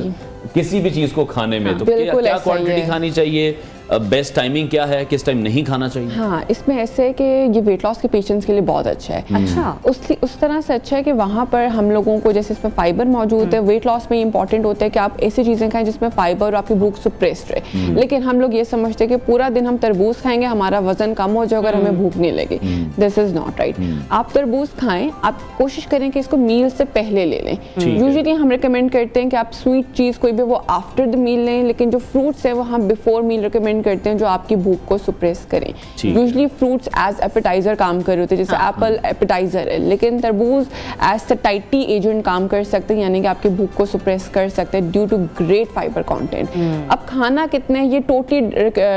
किसी भी चीज को खाने में। तो क्या क्वांटिटी खानी चाहिए, बेस्ट टाइमिंग क्या है, किस टाइम नहीं खाना चाहिए? हाँ, इसमें ऐसे है कि ये वेट लॉस के पेशेंट्स के लिए बहुत अच्छा है। अच्छा, उस तरह से अच्छा है कि वहाँ पर हम लोगों को जैसे इसमें फाइबर मौजूद है। वेट लॉस में इंपॉर्टेंट होता है कि आप ऐसी चीजें खाएं जिसमें फाइबर और आपकी भूख सप्रेस्ड रहे। लेकिन हम लोग ये समझते हैं कि पूरा दिन हम तरबूज खाएंगे हमारा वजन कम हो जाएगा और हमें भूख नहीं लगे। This is not right. आप तरबूज खाएं, आप कोशिश करें कि इसको मील से पहले ले लें। यूजुअली हम रिकमेंड करते हैं कि आप स्वीट चीज कोई भी वो आफ्टर द मील लें, लेकिन जो फ्रूट्स है वो हम बिफोर मील रिकमेंड करते हैं जो आपकी भूख को सुप्रेस करें। यूजुअली फ्रूट्स एज एपेटाइजर काम कर रहे होते हैं, जैसे एप्पल एपेटाइजर है, लेकिन तरबूज एज सटाइटी एजेंट काम कर सकते हैं, यानी कि आपकी भूख को सुप्रेस कर सकते हैं due to great fibre content. अब खाना कितने, ये टोटली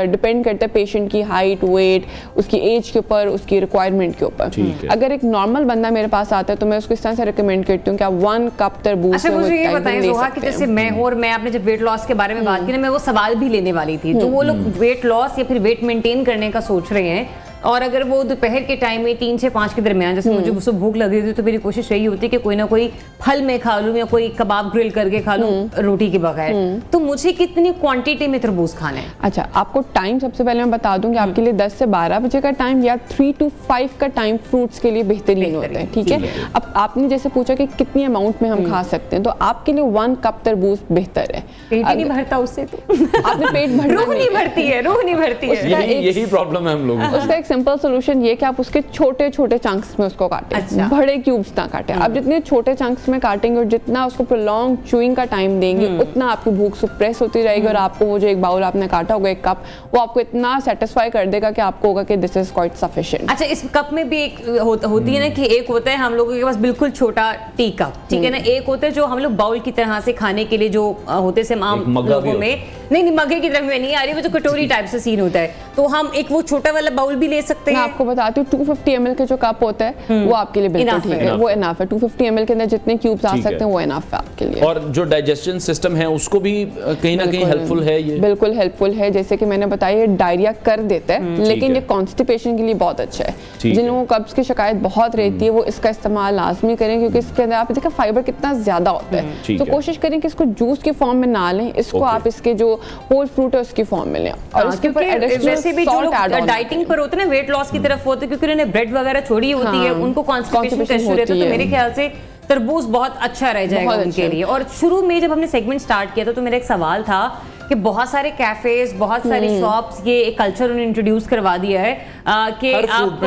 डिपेंड करता है पेशेंट की हाइट, वेट, उसकी एज के ऊपर, उसकी रिक्वायरमेंट के ऊपर। अगर एक नॉर्मल बंदा मेरे पास आता है तो मैं उसको इस तरह से रिकमेंड करती हूँ कि आप 1 कप तरबूज। अच्छा, मुझे ये बताएं जोहा कि जैसे मैं और मैं आपने जब वेट लॉस के बारे में बात की ना, मैं वो सवाल भी लेने वाली थी। जो वो लोग वेट लॉस या फिर वेट मेंटेन करने का सोच रहे हैं, और अगर वो दोपहर के टाइम में 3 से 5 के दरमियान, जैसे मुझे उसको भूख लग रही थी, तो मेरी कोशिश यही होती है कि कोई ना कोई फल में खा लूं या कोई कबाब ग्रिल करके खा लूं रोटी के बगैर। तो मुझे कितनी क्वांटिटी में तरबूज खाना है? अच्छा, आपको टाइम सबसे पहले मैं बता दूं कि आपके लिए 10 से 12 बजे का टाइम या 3 to 5 का टाइम फ्रूट्स के लिए बेहतरीन होता है। ठीक है, अब आपने जैसे पूछा कि कितनी अमाउंट में हम खा सकते हैं, तो आपके लिए 1 कप तरबूज बेहतर है। पेट नहीं भरता उससे, तो आपने पेट भरना, रूह नहीं भरती है, रूह नहीं भरती है। यही प्रॉब्लम है हम लोगों को। उसका एक सिंपल सोल्यूशन ये कि आप उसके छोटे छोटे चंक्स में उसको काटें। अच्छा। बड़े क्यूब्स ना काटें। आप जितने छोटे चंक्स में काटेंगे और जितना उसको प्रोलॉन्ग च्यूइंग का टाइम देंगे, उतना आपकी भूख सुप्रेस होती रहेगी और आपको वो जो एक बाउल आपने काटा होगा, 1 कप, वो आपको इतना सेटिस्फाई कर देगा कि आपको होगा कि दिस इज क्वाइट सफिशिएंट। अच्छा, इस कप में भी एक होती है ना कि एक होता है हम लोगों के पास बिल्कुल छोटा टी कप, ठीक है ना, एक होता है जो हम लोग बाउल की तरह से खाने के लिए जो होते से आम लोगों में, नहीं मग्गे की तरफ में नहीं आ रही, वो जो कटोरी टाइप से सीन होता है, तो हम एक वो छोटा वाला बाउल भी ले सकते हैं। आपको बताती हूँ 250 ml का जो कप होता है वो आपके लिए बिल्कुल ठीक है, वो इनफ है। 250 ml के अंदर जितने क्यूब्स आ सकते हैं वो इनफ है आपके लिए। और जो डाइजेशन सिस्टम है उसको भी कहीं ना कहीं हेल्पफुल है ये? बिल्कुल हेल्पफुल है। जैसे कि मैंने बताया ये डायरिया कर देता है, लेकिन ये कॉन्स्टिपेशन के लिए बहुत अच्छा है। जिन लोगों को कब्ज की शिकायत बहुत रहती है वो इसका इस्तेमाल लाजमी करें, क्योंकि इसके अंदर आप देखा फाइबर कितना ज्यादा होता है। तो कोशिश करें कि इसको जूस के फॉर्म में ना लें, इसको आप इसके जो होल फ्रूट है उसकी फॉर्म में लें। और इसके ऊपर वैसे भी जो लोग डाइटिंग पर होते हैं ना, वेट लॉस की तरफ होते हैं, क्योंकि उन्होंने ब्रेड वगैरह छोड़ी होती है, उनको कॉन्स्टिपेशन का इशू रहता है, तो मेरे ख्याल से तरबूज बहुत अच्छा रह जाएगा उनके लिए। और शुरू में जब हमने सेगमेंट स्टार्ट किया था तो मेरा एक सवाल था कि बहुत सारे कैफेज, बहुत सारी शॉप्स, ये एक कल्चर उन्होंने इंट्रोड्यूस करवा दिया है कि आप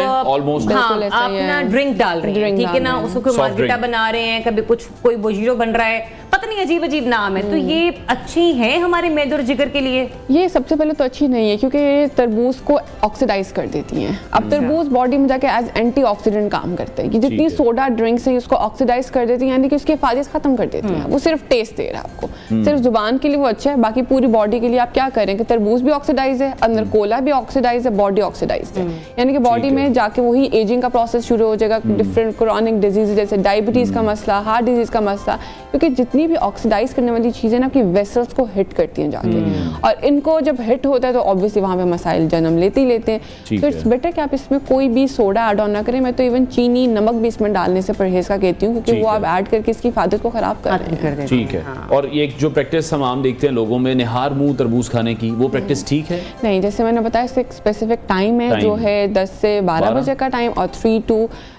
अपना ड्रिंक डाल रहे हैं, ठीक है ना, उसको कोई मार्गिटा बना रहे हैं, कभी कुछ कोई बोजीरो बन रहा है, पता नहीं अजीब अजीब नाम है। तो ये अच्छी है हमारे मेद और जिगर के लिए? ये सबसे पहले तो अच्छी नहीं है, क्योंकि तरबूज को ऑक्सीडाइज कर देती हैं। अब तरबूज बॉडी में जाके एज एंटीऑक्सीडेंट काम करते हैं कि जितनी सोडा ड्रिंक्स हैं उसको ऑक्सीडाइज कर देती हैं, यानी कि उसकी हिफाजत खत्म कर देती हैं। वो सिर्फ टेस्ट दे रहा है आपको, सिर्फ जुबान के लिए वो अच्छा है, बाकी पूरी बॉडी के लिए आप क्या करें कि तरबूज भी ऑक्सीडाइज है, अंदर कोला भी ऑक्सीडाइज है, बॉडी ऑक्सीडाइज है, यानी कि बॉडी में जाके वही एजिंग का प्रोसेस शुरू हो जाएगा। डिफरेंट क्रोनिक डिजीज जैसे डायबिटीज का मसला, हार्ट डिजीज का मसला, क्योंकि जितनी भी ऑक्सीडाइज करने वाली चीजें ना आपकी वेसल्स को हिट करती हैं जाके, और इनको जब हिट होता है तो ऑब्वियसली वहां पे मसाइल जन्म लेते ही लेते हैं। तो इट्स बेटर कि आप इसमें कोई भी सोडा ऐड ऑन ना करें। मैं तो इवन चीनी, नमक भी इसमें डालने से परहेज का कहती हूँ, क्योंकि वो आप ऐड करके इसकी हिफाजत को खराब कर रहे हैं। ठीक है। और एक जो प्रैक्टिस हम आम देखते हैं लोगों में, नहार मुंह तरबूज खाने की, वो प्रैक्टिस ठीक है? नहीं, जैसे मैंने बताया इसका एक स्पेसिफिक टाइम है जो है 10 से 12 बजे का टाइम, और 3 to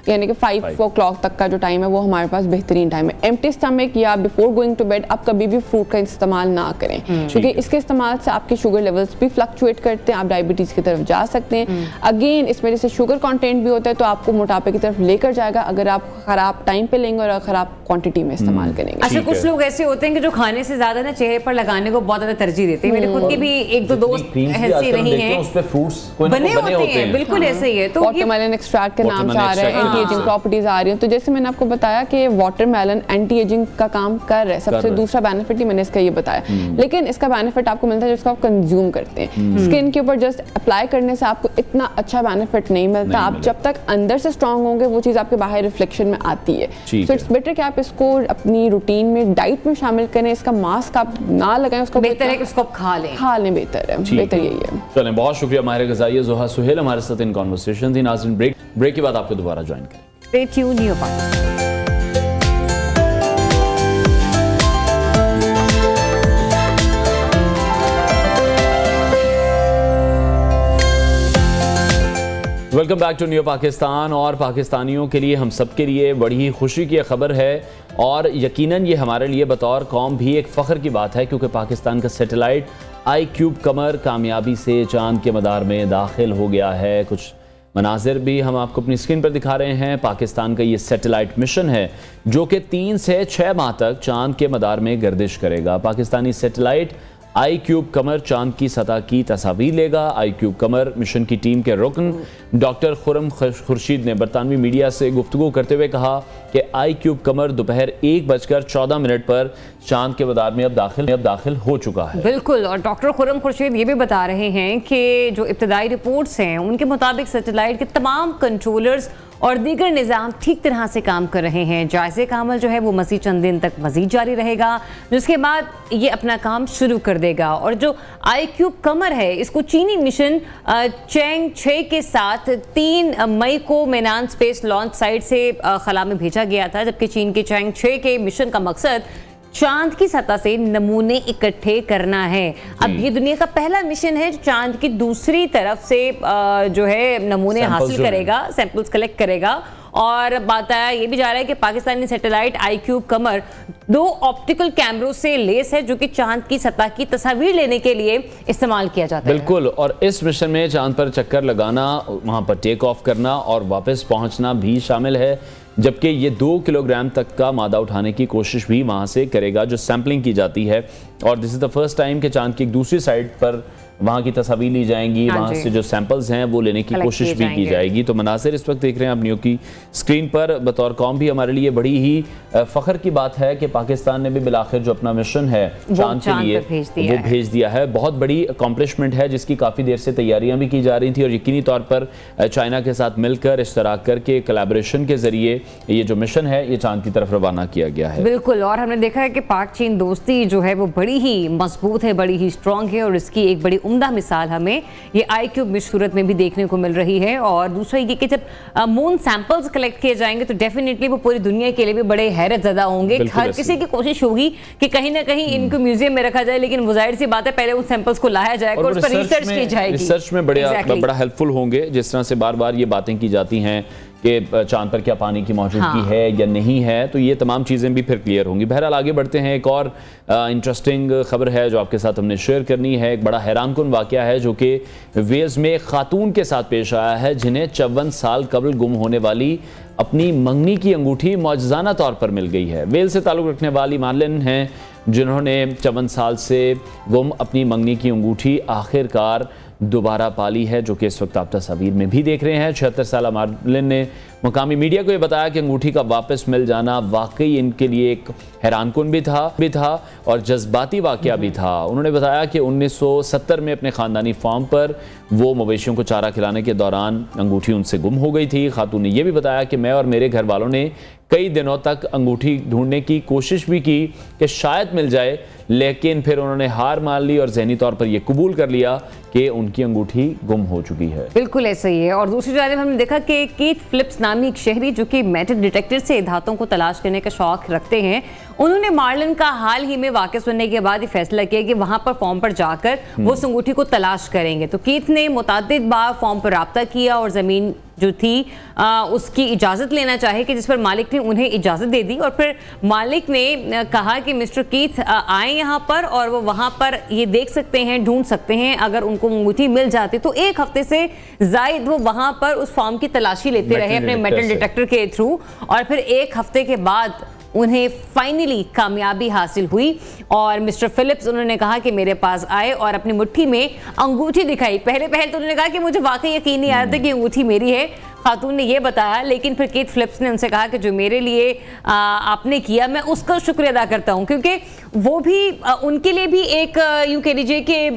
यानी कि 5 o'clock तक का जो टाइम है वो हमारे पास बेहतरीन टाइम है। एम्प्टी स्टमक या बिफोर गोइंग टू बेड आप कभी भी फ्रूट का इस्तेमाल ना करें, क्योंकि इसके इस्तेमाल से आपके शुगर लेवल्स भी फ्लक्चुएट करते हैं, आप डायबिटीज़ की तरफ जा सकते हैं। अगेन इसमें जैसे शुगर कंटेंट भी होता है तो आपको मोटापे की तरफ लेकर जाएगा अगर आप खराब टाइम पे लेंगे और खराब क्वांटिटी में इस्तेमाल करेंगे। अच्छा, कुछ लोग ऐसे होते हैं कि जो खाने से ज्यादा ना चेहरे पर लगाने को बहुत ज्यादा तरजीह देते हैं। मेरे खुद के भी एक दो दोस्त ऐसे नहीं हैं, उस पे फ्रूट्स बने होते हैं, बिल्कुल ऐसे ही है। तो वाटरमेलन एक्सट्रैक्ट के नाम से आ रहा है, एंटी एजिंग प्रॉपर्टीज आ रही है। तो जैसे मैंने आपको बताया कि वाटरमेलन एंटी एजिंग का काम कर रहा है, सबसे दूसरा बेनिफिट ही मैंने इसका ये बताया। लेकिन इसका बेनिफिट आपको मिलता है जिसको आप कंज्यूम करते हैं। स्किन के ऊपर जस्ट अप्लाई करने से आपको इतना अच्छा बेनिफिट नहीं मिलता। आप जब तक अंदर से स्ट्रांग होंगे वो चीज आपके बाहर रिफ्लेक्शन में आती है। सो इट्स बेटर कि आप इसको अपनी रूटीन में, डाइट में शामिल करें। इसका मास्क आप ना लगाएं, उसका बेहतर है कि उसको आप खा लें, बेहतर है, बेहतर यही है। चलें, बहुत शुक्रिया माहिर ग़िज़ाई ज़ोहा सुहेल हमारे साथ इन कॉन्वर्सेशन थी। नाज़रीन, ब्रेक के बाद आपको दोबारा ज्वाइन करें। Stay tuned new Pakistan. Welcome back to new Pakistan. और पाकिस्तानियों के लिए, हम सब के लिए बड़ी ही खुशी की खबर है, और यकीनन ये हमारे लिए बतौर कौम भी एक फ़ख्र की बात है, क्योंकि पाकिस्तान का सैटेलाइट iCube कमर कामयाबी से चांद के मदार में दाखिल हो गया है। कुछ मनाजिर भी हम आपको अपनी स्क्रीन पर दिखा रहे हैं। पाकिस्तान का ये सैटेलाइट मिशन है जो कि 3 से 6 माह तक चांद के मदार में गर्दिश करेगा। पाकिस्तानी सैटेलाइट iCube कमर चांद की सतह की तस्वीर लेगा। iCube कमर मिशन की टीम के रुकन डॉक्टर खुरम खुर्शीद ने बरतानवी मीडिया से गुफ्तगू करते हुए कहा कि iCube कमर दोपहर 1:14 पर चांद के मदार में अब दाखिल हो चुका है। बिल्कुल, और डॉक्टर खुरम खुर्शीद ये भी बता रहे हैं कि जो इब्तदाई रिपोर्ट्स हैं उनके मुताबिक सैटेलाइट के तमाम कंट्रोलर्स और दीगर निज़ाम ठीक तरह से काम कर रहे हैं। जायज़े का अमल जो है वो मज़ीद चंद दिन तक मज़ीद जारी रहेगा, जिसके बाद ये अपना काम शुरू कर देगा। और जो iCube कमर है इसको चीनी मिशन चैंग 6 के साथ 3 मई को मेनान स्पेस लॉन्च साइट से खला में भेजा गया था, जबकि चीन के चैंग 6 के मिशन का मकसद चांद की सतह से नमूने इकट्ठे करना है। अब ये दुनिया का पहला मिशन है जो चांद की दूसरी तरफ से जो है नमूने हासिल करेगा, सैंपल्स कलेक्ट करेगा। और बताया ये भी जा रहा है कि पाकिस्तानी सैटेलाइट iCube कमर 2 ऑप्टिकल कैमरों से लेस है जो कि चांद की सतह की तस्वीर लेने के लिए इस्तेमाल किया जाता है। बिल्कुल, और इस मिशन में चांद पर चक्कर लगाना, वहां पर टेक ऑफ करना और वापस पहुंचना भी शामिल है, जबकि ये 2 किलोग्राम तक का मादा उठाने की कोशिश भी वहां से करेगा जो सैम्पलिंग की जाती है। और this is the first time कि चांद की एक दूसरी साइड पर वहाँ की तस्वीर ली जाएंगी, वहाँ से जो सैंपल्स हैं वो लेने की कोशिश भी की जाएगी। तो मनासिर इस वक्त देख रहे हैं आप न्यू की स्क्रीन पर। बतौर कौम भी हमारे लिए बड़ी ही फ़ख्र की बात है कि पाकिस्तान ने भी बिलाखिर जो अपना मिशन है चांद के लिए वो भेज दिया है। बहुत बड़ी अकॉम्प्लिशमेंट है जिसकी काफ़ी देर से तैयारियाँ भी की जा रही थी, और यकीनी तौर पर चाइना के साथ मिलकर इश्तराक करके कोलैबोरेशन के ज़रिए ये जो मिशन है ये चांद की तरफ रवाना किया गया है। बिल्कुल, और हमने देखा है कि पाक चीन दोस्ती जो है वो बड़ी ही मजबूत है, बड़ी ही स्ट्रॉन्ग है, और इसकी एक बड़ी उम्दा मिसाल हमें ये iCube सूरत में भी देखने को मिल रही है। और दूसरा ये कि जब मून सैंपल्स कलेक्ट किए जाएंगे तो डेफिनेटली वो पूरी दुनिया के लिए भी बड़े हैरत ज़दा होंगे। हर किसी की कोशिश होगी कि कहीं ना कहीं इनको म्यूजियम में रखा जाए, लेकिन वो जाहिर सी बात है पहले उन सैंपल्स को लाया जाएगा और उस पर रिसर्च की जाएगी। रिसर्च में बड़ा हेल्पफुल होंगे, जिस तरह से बार बार ये बातें की जाती हैं कि चांद पर क्या पानी की मौजूदगी है या नहीं है, तो ये तमाम चीज़ें भी फिर क्लियर होंगी। बहरहाल आगे बढ़ते हैं। एक और इंटरेस्टिंग खबर है जो आपके साथ हमने शेयर करनी है। एक बड़ा हैरानकुन वाक़या है जो कि वेल्स में एक खातून के साथ पेश आया है, जिन्हें 54 साल कबल गुम होने वाली अपनी मंगनी की अंगूठी मौजज़ाना तौर पर मिल गई है। वेल्स से ताल्लुक़ रखने वाली मार्लिन हैं जिन्होंने 54 साल से गुम अपनी मंगनी की अंगूठी आखिरकार दोबारा पाली है, जो कि इस वक्त आप तस्वीर में भी देख रहे हैं। 76 साल मार्लिन ने मकामी मीडिया को ये बताया कि अंगूठी का वापस मिल जाना वाकई इनके लिए एक हैरानकुन भी था और जज्बाती वाक़या भी था। उन्होंने बताया कि 1970 में अपने ख़ानदानी फार्म पर वो मवेशियों को चारा खिलाने के दौरान अंगूठी उनसे गुम हो गई थी। खातून ने यह भी बताया कि मैं और मेरे घर वालों ने कई दिनों तक अंगूठी ढूंढने की कोशिश भी की कि शायद मिल जाए, लेकिन फिर उन्होंने हार मान ली और ज़हनी तौर पर यह कबूल कर लिया कि उनकी अंगूठी गुम हो चुकी है। बिल्कुल ऐसा ही है। और दूसरी जानिब हमने देखा कि कीथ फिलिप्स नामी एक शहरी जो कि मेटल डिटेक्टर से धातों को तलाश करने का शौक रखते हैं, उन्होंने मार्लन का हाल ही में वाकया सुनने के बाद ये फैसला किया कि वहां पर फॉर्म पर जाकर वो उस अंगूठी को तलाश करेंगे। तो कीथ ने मुतादिद बार फॉर्म पर राब्ता किया और ज़मीन जो थी उसकी इजाज़त लेना चाहे कि जिस पर मालिक ने उन्हें इजाज़त दे दी और फिर मालिक ने कहा कि मिस्टर कीथ आए यहाँ पर और वो वहाँ पर ये देख सकते हैं, ढूंढ सकते हैं। अगर उनको अंगूठी मिल जाती तो 1 हफ्ते से जायद वो वहाँ पर उस फॉर्म की तलाशी लेते रहे अपने मेटल डिटेक्टर के थ्रू और फिर 1 हफ्ते के बाद उन्हें फाइनली कामयाबी हासिल हुई और मिस्टर फिलिप्स उन्होंने कहा कि मेरे पास आए और अपनी मुट्ठी में अंगूठी दिखाई। पहले तो उन्होंने कहा कि मुझे वाकई यकीन नहीं आ रहा था कि अंगूठी मेरी है, खातून ने ये बताया, लेकिन फिर कीथ फिलिप्स ने उनसे कहा कि जो मेरे लिए आपने किया मैं उसका शुक्रिया अदा करता हूँ, क्योंकि वो भी उनके लिए भी एक यूं कह लीजिए कि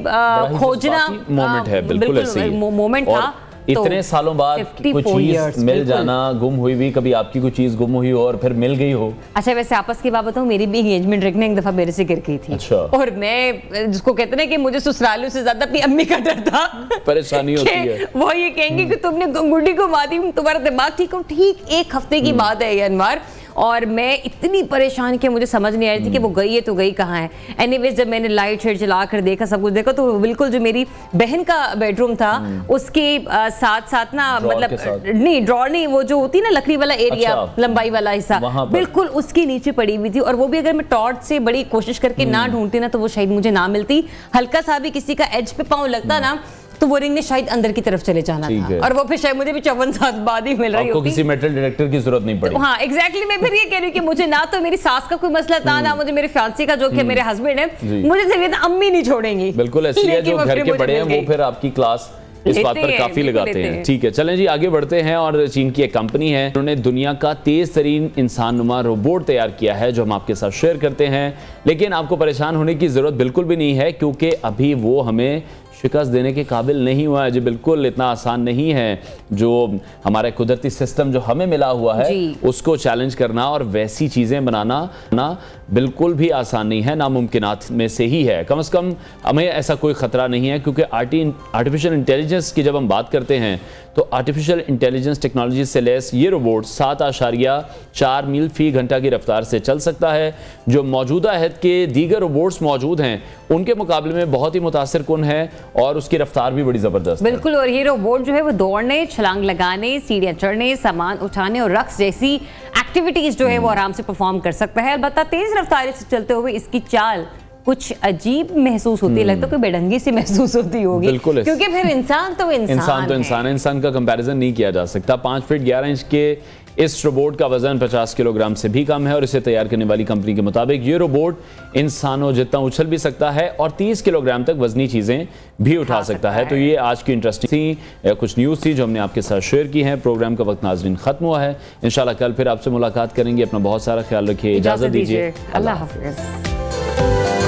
खोजना मोमेंट है, बिल्कुल मोमेंट था। इतने सालों बाद कोई चीज मिल जाना, गुम हुई भी, कभी आपकी कोई चीज गुम हुई हो और फिर मिल गई हो। अच्छा, वैसे आपस की बात बताऊं, मेरी भी एंगेजमेंट रिंग ने एक दफा मेरे से गिर गई थी। अच्छा। और मैं जिसको कहते हैं कि मुझे ससुरालियों से ज्यादा अपनी अम्मी का डर था, परेशानी होती है, वो ये कहेंगे कि तुमने अंगूठी घुमा दी, तुम्हारा दिमाग ठीक हो। ठीक 1 हफ्ते की बात है ये अनवर, और मैं इतनी परेशान कि मुझे समझ नहीं आ रही थी कि वो गई है तो गई कहाँ है। एनीवेज जब मैंने लाइट शेड चला कर देखा, सब कुछ देखा, तो बिल्कुल जो मेरी बहन का बेडरूम था उसके साथ साथ ना, मतलब नहीं ड्रॉर नहीं, वो जो होती है ना लकड़ी वाला एरिया, लंबाई वाला हिस्सा, बिल्कुल उसके नीचे पड़ी हुई थी। और वो भी अगर मैं टॉर्च से बड़ी कोशिश करके ना ढूंढती ना तो वो शायद मुझे ना मिलती। हल्का सा भी किसी का एज पे पाँव लगता ना तो वो रिंग ने शायद अंदर की तरफ चले जाना था और वो फिर शायद मुझे भी 54 साल बाद ही मिल रही होती। किसी मेटल डिटेक्टर की जरूरत नहीं पड़ी। हाँ एग्जैक्टली, मैं फिर ये कह रही हूँ कि मुझे ना तो मेरी सास का कोई मसला था, ना मुझे मेरे फियांसे का, जो कि मेरे हस्बैंड है, मुझे सिर्फ अम्मी नहीं छोड़ेंगी। बिल्कुल, इसलिए जो घर के बड़े हैं वो फिर आपकी क्लास इस बात पर काफी लगाते हैं। ठीक है, चलें जी आगे बढ़ते हैं। और चीन की एक कंपनी है, उन्होंने दुनिया का तेज तरीन इंसान नुमा रोबोट तैयार किया है जो हम आपके साथ शेयर करते हैं। लेकिन आपको परेशान होने की जरूरत बिल्कुल भी नहीं है, क्योंकि अभी वो हमें शिकस्त देने के काबिल नहीं हुआ है जी। बिल्कुल इतना आसान नहीं है जो हमारे कुदरती सिस्टम जो हमें मिला हुआ है उसको चैलेंज करना और वैसी चीज़ें बनाना ना बिल्कुल भी आसान नहीं है, नामुमकिनात में से ही है। कम से कम हमें ऐसा कोई ख़तरा नहीं है, क्योंकि आर्टिफिशियल इंटेलिजेंस की जब हम बात करते हैं तो आर्टिफिशियल इंटेलिजेंस टेक्नोलॉजी से लैस ये रोबोट 7.4 मील फी घंटा की रफ्तार से चल सकता है, जो मौजूदा अहद के दीगर रोबोट्स मौजूद हैं उनके मुकाबले में बहुत ही मुतासिर कुन है और उसकी रफ्तार भी बड़ी ज़बरदस्त। बिल्कुल, और ये रोबोट जो है वो दौड़ने, छलांग लगाने, सीढ़ियाँ चढ़ने, सामान उठाने और रक्स जैसी एक्टिविटीज़ जो है वो आराम से परफॉर्म कर सकता है। अलबत्ता तेज़ रफ्तार से चलते हुए इसकी चाल कुछ अजीब महसूस होती है, लगता है कोई बेढंगी सी महसूस होती होगी। बिल्कुल, क्योंकि फिर इंसान तो इंसान है, इंसान का कंपैरिजन नहीं किया जा सकता। 5 फीट 11 इंच के इस रोबोट का वजन 50 किलोग्राम से भी कम है और इसे तैयार करने वाली कंपनी के मुताबिक ये रोबोट इंसानों जितना उछल भी सकता है और 30 किलोग्राम तक वजनी चीज़ें भी उठा सकता है। तो ये आज की इंटरेस्टिंग थी, कुछ न्यूज़ थी जो हमने आपके साथ शेयर की हैं। प्रोग्राम का वक्त नाज़रीन ख़त्म हुआ है, इंशाल्लाह कल फिर आपसे मुलाकात करेंगे। अपना बहुत सारा ख्याल रखिए, इजाज़त दीजिए, अल्लाह हाफ़िज़।